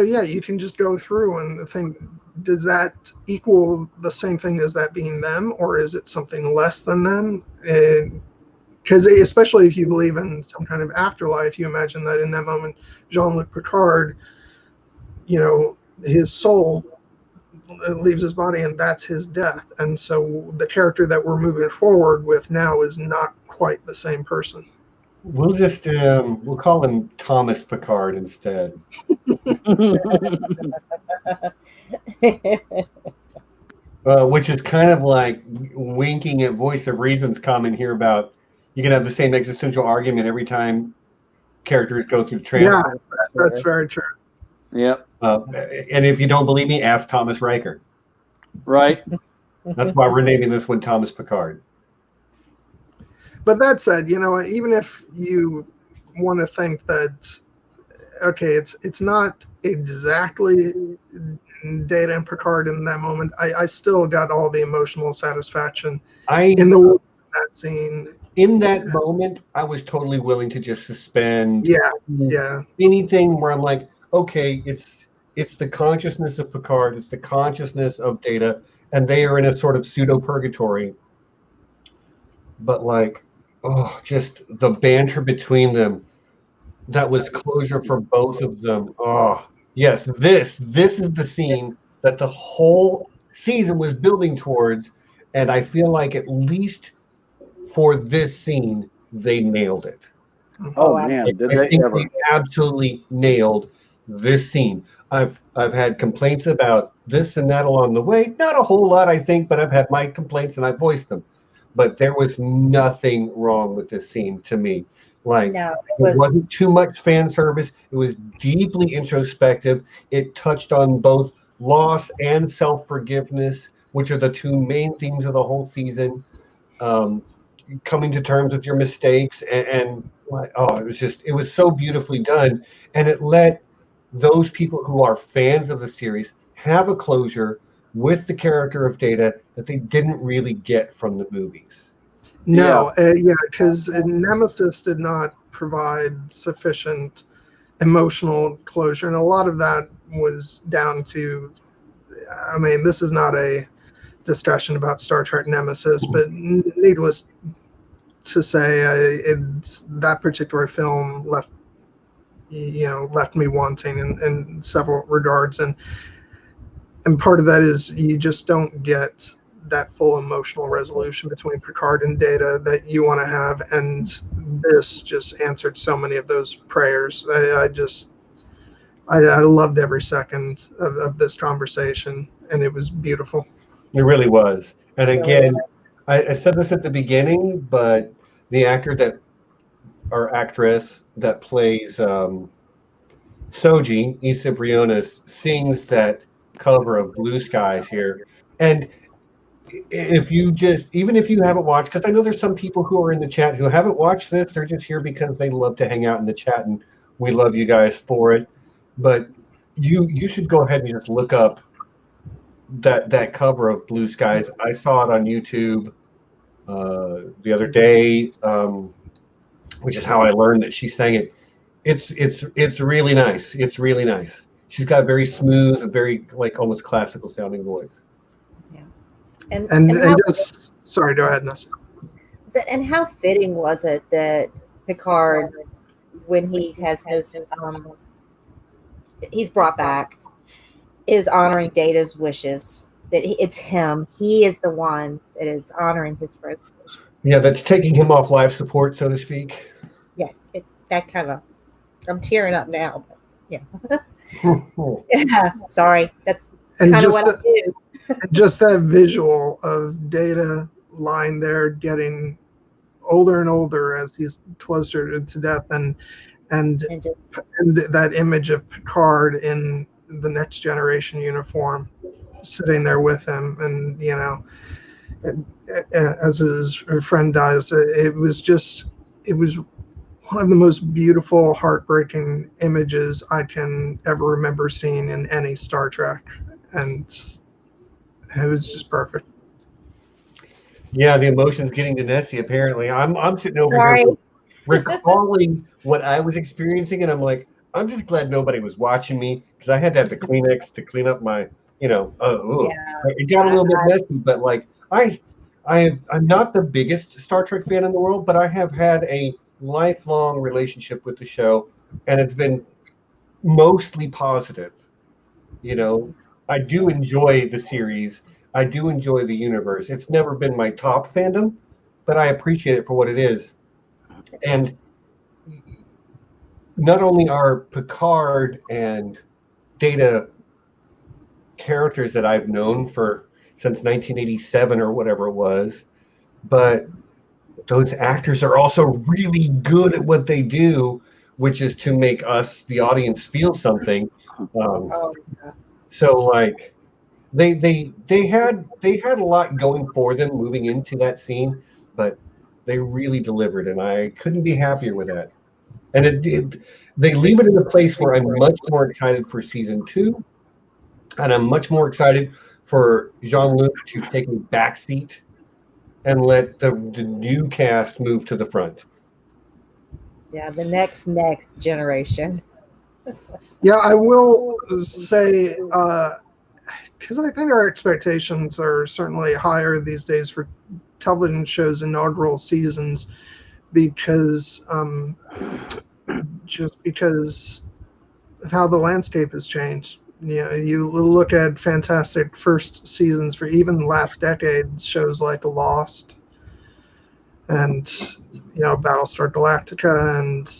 yeah, you can just go through and think, does that equal the same thing as that being them, or is it something less than them? Because especially if you believe in some kind of afterlife, you imagine that in that moment, Jean-Luc Picard, his soul leaves his body and that's his death. And so the character that we're moving forward with now is not quite the same person. We'll just we'll call him Thomas Picard instead. Which is kind of like winking at Voice of Reason's comment here about you can have the same existential argument every time characters go through transfer. Yeah, that's very true. Yep. And if you don't believe me, ask Thomas Riker. Right. That's why we're naming this one Thomas Picard. But that said, even if you want to think that, okay, it's not exactly Data and Picard in that moment, I still got all the emotional satisfaction in that scene. In that moment, I was totally willing to just suspend Yeah. anything where I'm like, okay, it's the consciousness of Picard, it's the consciousness of Data, and they are in a sort of pseudo purgatory. But just the banter between them, that was closure for both of them. Oh, yes, this is the scene that the whole season was building towards, and I feel like at least for this scene, they nailed it. Oh man, did I they think ever? they absolutely nailed this scene. I've had complaints about this and that along the way. Not a whole lot, I think, but I've had my complaints and I voiced them. But there was nothing wrong with this scene to me. No, it wasn't too much fan service. It was deeply introspective. It touched on both loss and self-forgiveness, which are the two main themes of the whole season. Coming to terms with your mistakes it was so beautifully done, and it let those people who are fans of the series have a closure with the character of Data that they didn't really get from the movies. No, because Nemesis did not provide sufficient emotional closure, and a lot of that was down to, this is not a discussion about Star Trek Nemesis, but needless to say, that particular film left me wanting in several regards, and part of that is you just don't get that full emotional resolution between Picard and Data that you want to have, and this just answered so many of those prayers. I loved every second of this conversation, and it was beautiful. It really was. And again, I said this at the beginning, but the actress that plays Soji, Issa Briones, sings that cover of Blue Skies here. And even if you haven't watched, because I know there's some people who are in the chat who haven't watched this, they're just here because they love to hang out in the chat, and we love you guys for it. But you should go ahead and just look up that cover of Blue Skies. I saw it on YouTube the other day, which is how I learned that she sang it. It's really nice. It's really nice. She's got a very smooth, a very almost classical sounding voice. Yeah. Sorry, go ahead, Nessa. And how fitting was it that Picard, when he has he's brought back, is honoring Data's wishes, that it's him. He is the one that is honoring his wishes. Yeah, that's taking him off life support, so to speak. Yeah, that kind of, I'm tearing up now. But yeah. Yeah, sorry. That's kind of what I do. Just that visual of Data lying there getting older and older as he's closer to death, and that image of Picard in the Next Generation uniform sitting there with him, and as his friend dies, it was one of the most beautiful, heartbreaking images I can ever remember seeing in any Star Trek, and it was just perfect. Yeah, the emotion's getting to Nessie, apparently. I'm sitting over here recalling what I was experiencing, and I'm like, I'm just glad nobody was watching me, because I had to have the Kleenex to clean up my, it got a little bit messy, but I'm not the biggest Star Trek fan in the world, but I have had a lifelong relationship with the show, and it's been mostly positive. I do enjoy the series. I do enjoy the universe. It's never been my top fandom, but I appreciate it for what it is. And not only are Picard and Data characters that I've known since 1987 or whatever it was, but those actors are also really good at what they do, which is to make us, the audience, feel something. Oh, yeah. So like they had a lot going for them moving into that scene, but they really delivered, and I couldn't be happier with that. And they leave it in a place where I'm much more excited for season 2, and I'm much more excited for Jean-Luc to take a back seat and let the new cast move to the front. Yeah, the next generation. Yeah, I will say, because I think our expectations are certainly higher these days for television shows' inaugural seasons, because just because of how the landscape has changed. You look at fantastic first seasons for even last decade shows like Lost and Battlestar Galactica and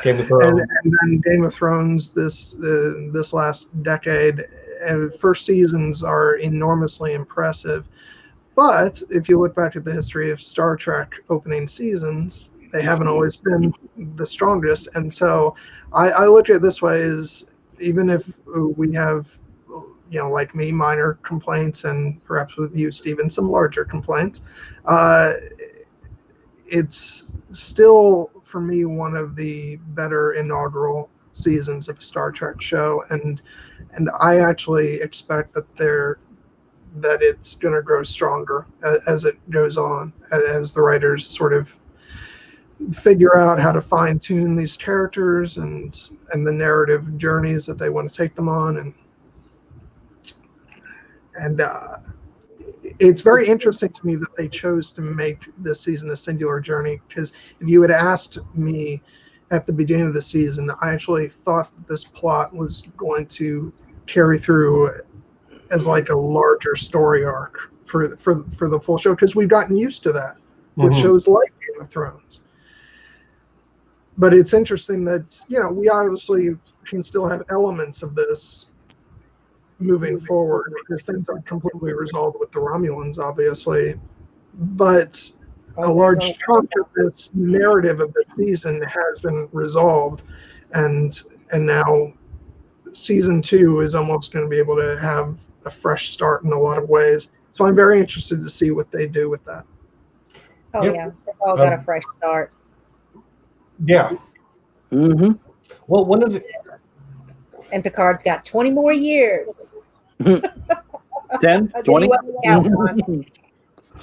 Game of Thrones. and then Game of Thrones this last decade. And first seasons are enormously impressive. But if you look back at the history of Star Trek opening seasons, they haven't always been the strongest. And so I look at it this way: is even if we have, like me, minor complaints, and perhaps with you, Stephen, some larger complaints, it's still, for me, one of the better inaugural seasons of a Star Trek show. And I actually expect that it's going to grow stronger as it goes on, as the writers sort of figure out how to fine tune these characters and the narrative journeys that they want to take them on. And it's very interesting to me that they chose to make this season a singular journey, because if you had asked me at the beginning of the season, I actually thought that this plot was going to carry through as like a larger story arc for the full show, because we've gotten used to that with shows like Game of Thrones. But it's interesting that we obviously can still have elements of this moving forward, because things aren't completely resolved with the Romulans, obviously. But a large chunk of this narrative of the season has been resolved, and now season 2 is almost going to be able to have a fresh start in a lot of ways. So I'm very interested to see what they do with that. Oh, yeah. They've all got a fresh start. Yeah. Mm-hmm. Well, one of the... And Picard's got 20 more years. 10, 20?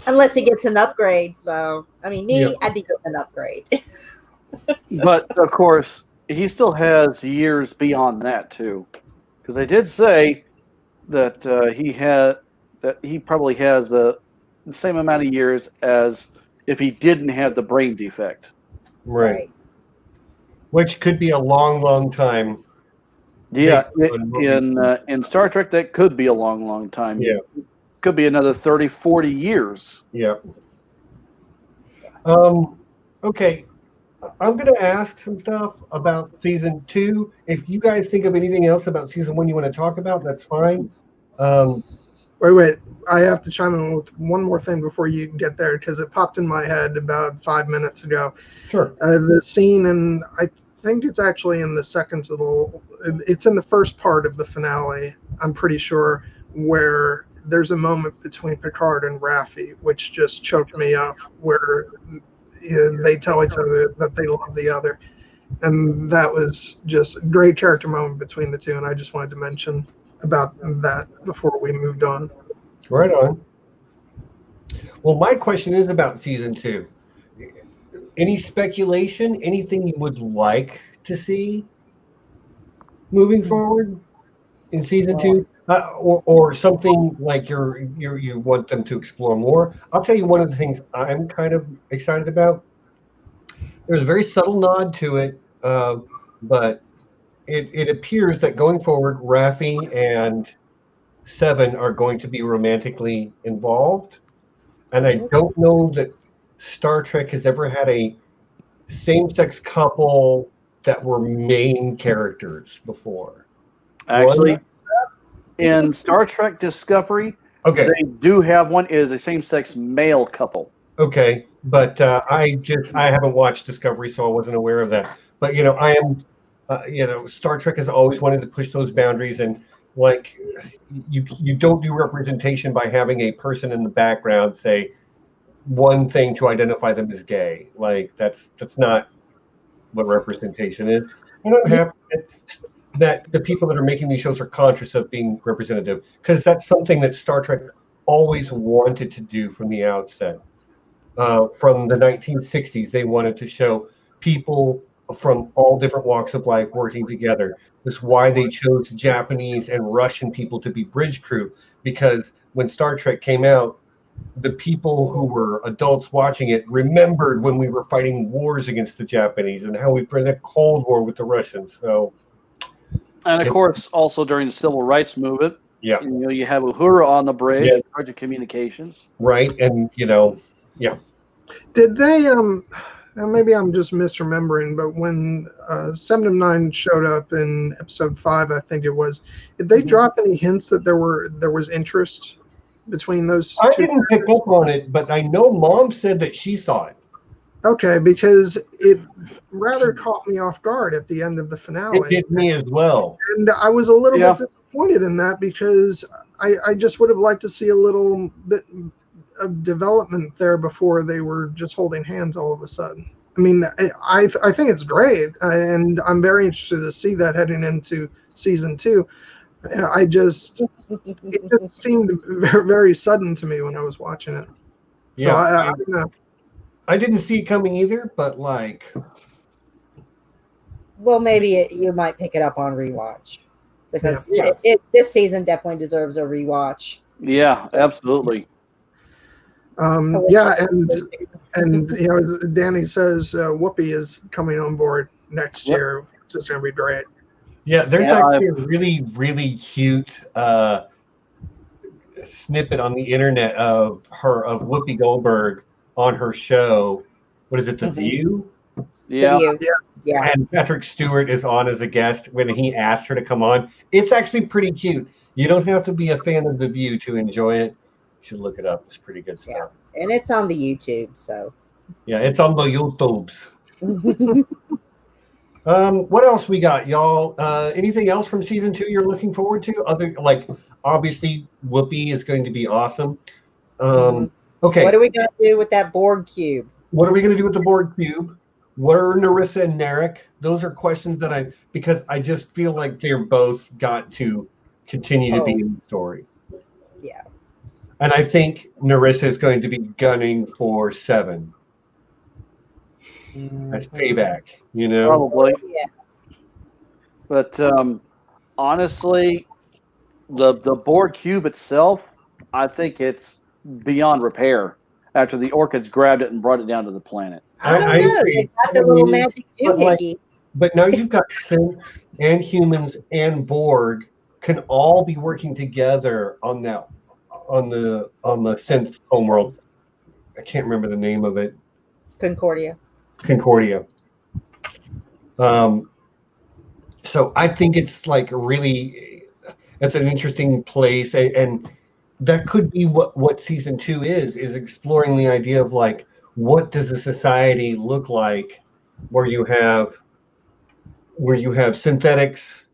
Unless he gets an upgrade. So, I mean, I'd be getting an upgrade. But, of course, he still has years beyond that, too. Because they did say that he probably has the same amount of years as if he didn't have the brain defect. Right. Which could be a long, long time. Yeah, in Star Trek, that could be a long, long time. Yeah. Could be another 30, 40 years. Yeah. Okay. I'm going to ask some stuff about season 2. If you guys think of anything else about season 1 you want to talk about, that's fine. Wait. I have to chime in with one more thing before you get there, because it popped in my head about 5 minutes ago. Sure. The scene, and I think it's actually in the it's in the first part of the finale, I'm pretty sure, where there's a moment between Picard and Raffi, which just choked me up, where they tell each other that they love the other. And that was just a great character moment between the two, and I just wanted to mention about that before we moved on. Right on. Well, my question is about season 2. Any speculation? Anything you would like to see moving forward in season 2, or something like you want them to explore more? I'll tell you one of the things I'm kind of excited about. There's a very subtle nod to it, but it appears that going forward, Raffi and Seven are going to be romantically involved, and I don't know that Star Trek has ever had a same-sex couple that were main characters before. Actually, In Star Trek Discovery, Okay. they do have one. It is a same-sex male couple. Okay, but I haven't watched Discovery, so I wasn't aware of that. But I am, Star Trek has always wanted to push those boundaries, and like you don't do representation by having a person in the background say one thing to identify them as gay. Like that's not what representation is. And I'm happy that the people that are making these shows are conscious of being representative, because that's something that Star Trek always wanted to do from the outset. From the 1960s, they wanted to show people from all different walks of life working together. That's why they chose Japanese and Russian people to be bridge crew, because when Star Trek came out, the people who were adults watching it remembered when we were fighting wars against the Japanese and how we were in a Cold War with the Russians. So, and of course, also during the Civil Rights Movement, yeah, you have Uhura on the bridge, in charge of communications. Right, and yeah. Did they maybe I'm just misremembering, but when 7 of 9 showed up in episode 5, I think it was, did they drop any hints that there was interest between those two? I didn't pick up on it, but I know Mom said that she saw it. Okay, because it rather caught me off guard at the end of the finale. It did me as well. And I was a little bit disappointed in that, because I just would have liked to see a little bit of development there before they were just holding hands all of a sudden. I mean, I think it's great, and I'm very interested to see that heading into season 2. It just seemed very, very sudden to me when I was watching it. So Yeah, I don't know. I didn't see it coming either, but Well, maybe you might pick it up on rewatch, because Yeah. this season definitely deserves a rewatch. Yeah, absolutely. Yeah, and as Danny says, Whoopi is coming on board next year. It's just going to be great. Yeah, there's actually a really, really cute snippet on the internet of Whoopi Goldberg on her show. What is it, The View? Yeah. Yeah. And Patrick Stewart is on as a guest when he asked her to come on. It's actually pretty cute. You don't have to be a fan of The View to enjoy it. You should look it up. It's pretty good stuff. Yeah. And it's on the YouTube, so. Yeah, it's on the YouTubes. What else we got, y'all? Anything else from season 2 you're looking forward to? Obviously, Whoopi is going to be awesome. Okay. What are we going to do with that Borg cube? What are we going to do with the Borg cube? What are Narissa and Narek? Those are questions that because I just feel like they're both got to continue to be in the story. Yeah. And I think Narissa is going to be gunning for 7. That's payback, Probably. Yeah. But honestly, the Borg cube itself, I think it's beyond repair after the Orchids grabbed it and brought it down to the planet. I don't know. They got the little magic doohickey. But now you've got synths and humans and Borg can all be working together on the synth homeworld. I can't remember the name of it. Concordia. So I think it's it's an interesting place, and that could be what season 2 is exploring the idea of what does a society look like where you have synthetics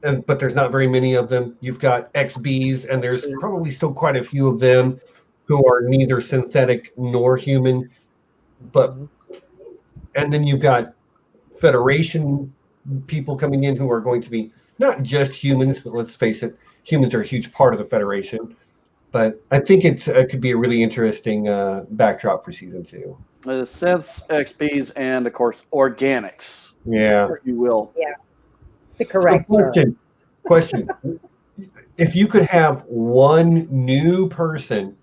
but there's not very many of them. You've got XBs, and there's probably still quite a few of them who are neither synthetic nor human. And then you've got Federation people coming in who are going to be not just humans, but let's face it, humans are a huge part of the Federation. But I think it could be a really interesting backdrop for season 2. The synths, XBs, and of course organics. Yeah, if you will. Yeah, the correct question. If you could have one new person,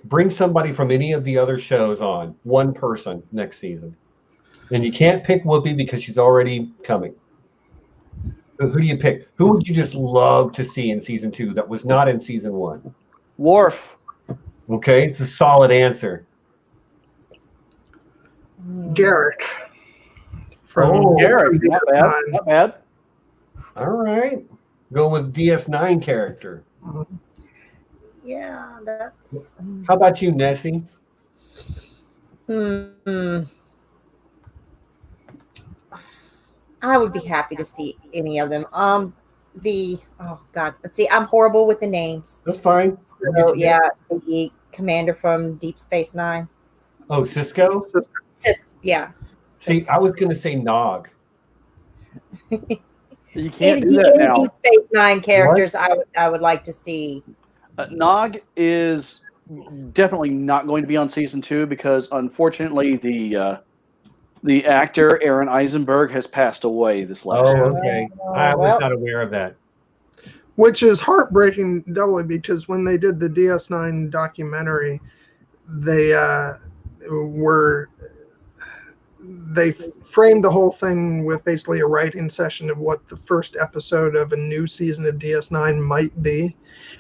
bring somebody from any of the other shows on, one person next season, and you can't pick Whoopi because she's already coming. Who do you pick? Who would you just love to see in season 2 that was not in season 1? Worf. Okay, it's a solid answer. Garrick. Garrick, not bad. All right. Go with DS9 character. Yeah, that's. How about you, Nessie? I would be happy to see any of them. Oh God, let's see. I'm horrible with the names. That's fine. So yeah, the commander from Deep Space Nine. Oh, Cisco? Yeah. See, I was going to say Nog. You can't do that now. Deep Space Nine characters, I would like to see. Nog is definitely not going to be on season 2 because unfortunately the actor Aaron Eisenberg has passed away this last year. Okay. I was not aware of that. Which is heartbreaking doubly because when they did the DS9 documentary, they framed the whole thing with basically a writing session of what the first episode of a new season of DS9 might be.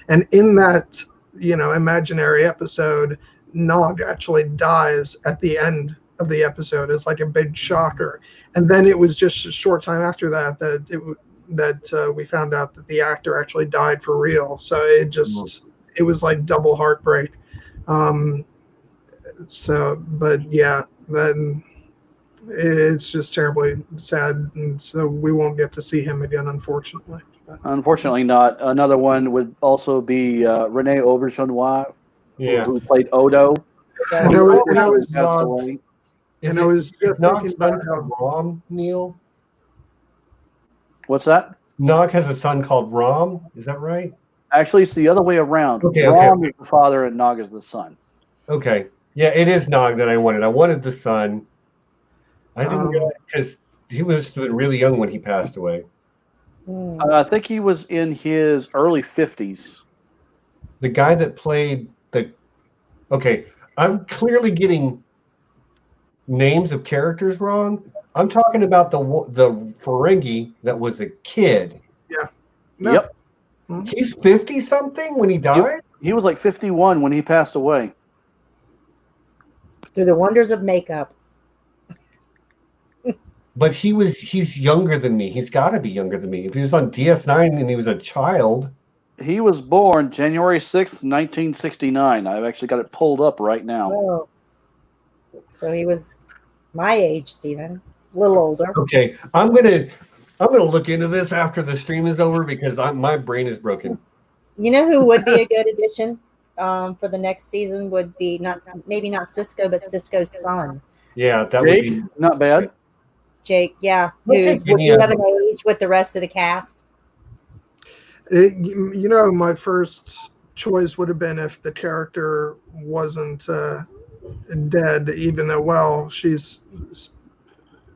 And in that, imaginary episode, Nog actually dies at the end of the episode. It's like a big shocker. And then it was just a short time after that that we found out that the actor actually died for real. So it was like double heartbreak. But yeah, then it's just terribly sad, and so we won't get to see him again, unfortunately. Unfortunately not. Another one would also be Rene Auberjonois, who played Odo. And I was just thinking about Rom, Neil. What's that? Nog has a son called Rom. Is that right? Actually, it's the other way around. Rom is the father and Nog is the son. Okay. Yeah, it is Nog that I wanted. I wanted the son. I didn't realize because he was really young when he passed away. I think he was in his early 50s. The guy that played Okay, I'm clearly getting names of characters wrong. I'm talking about the Ferengi that was a kid. Yeah. No. Yep. He's 50-something when he died? He was like 51 when he passed away. Through the wonders of makeup. But he's younger than me. He's got to be younger than me. If he was on DS9 and he was a child. He was born January 6th, 1969. I've actually got it pulled up right now. Oh. So he was my age, Stephen. A little older. Okay. I'm gonna look into this after the stream is over because my brain is broken. You know who would be a good addition for the next season would be maybe not Cisco, but Cisco's son. Yeah, that Jake, would be not bad. Jake, yeah, would you have an age with the rest of the cast? My first choice would have been if the character wasn't dead, even though, she's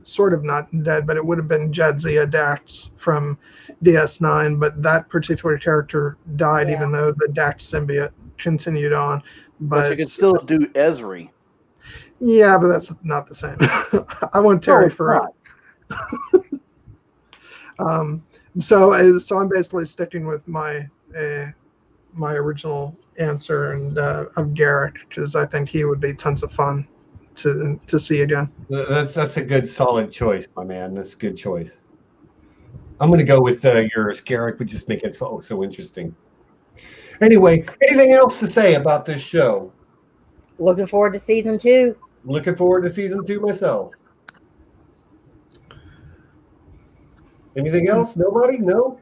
sort of not dead, but it would have been Jadzia Dax from DS9, but that particular character died even though the Dax symbiote continued on. But you could still do Ezri. Yeah, but that's not the same. I want Terry for So I'm basically sticking with my original answer and of Garrick because I think he would be tons of fun to see again. That's a good solid choice, my man. That's a good choice. I'm going to go with yours. Garrick would just make it so interesting. Anyway, anything else to say about this show? Looking forward to season 2. Looking forward to season 2 myself. Anything else? Nobody? No?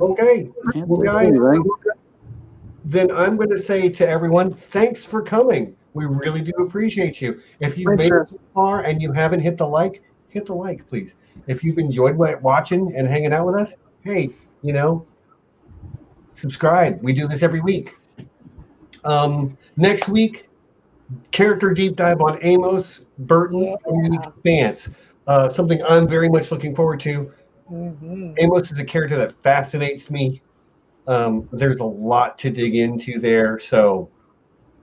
Okay. Well, guys, then I'm going to say to everyone, thanks for coming. We really do appreciate you. If you've made it so far and you haven't hit the like, please. If you've enjoyed watching and hanging out with us, hey, subscribe. We do this every week. Next week, character deep dive on Amos Burton and the Expanse. Something I'm very much looking forward to. Mm-hmm. Amos is a character that fascinates me. There's a lot to dig into there, so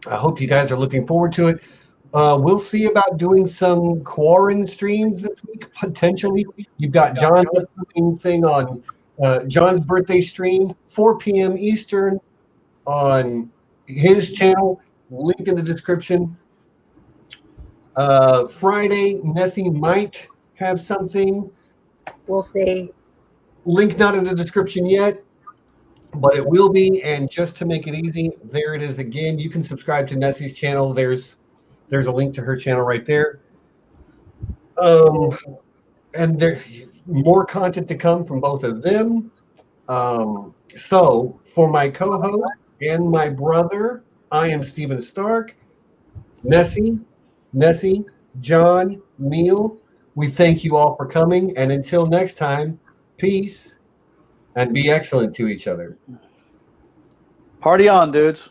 I hope you guys are looking forward to it. We'll see about doing some Quarren streams this week, potentially. You've got John's thing on John's birthday stream, 4 p.m. Eastern on his channel. Link in the description. Friday, Nessie might have something. We'll see. link not in the description yet, but it will be. And just to make it easy, there it is again. You can subscribe to Nessie's channel. There's a link to her channel right there. And there's more content to come from both of them. So for my co-host and my brother, I am Stephen Stark. Nessie, John, Neil, we thank you all for coming. And until next time, peace and be excellent to each other. Party on, dudes.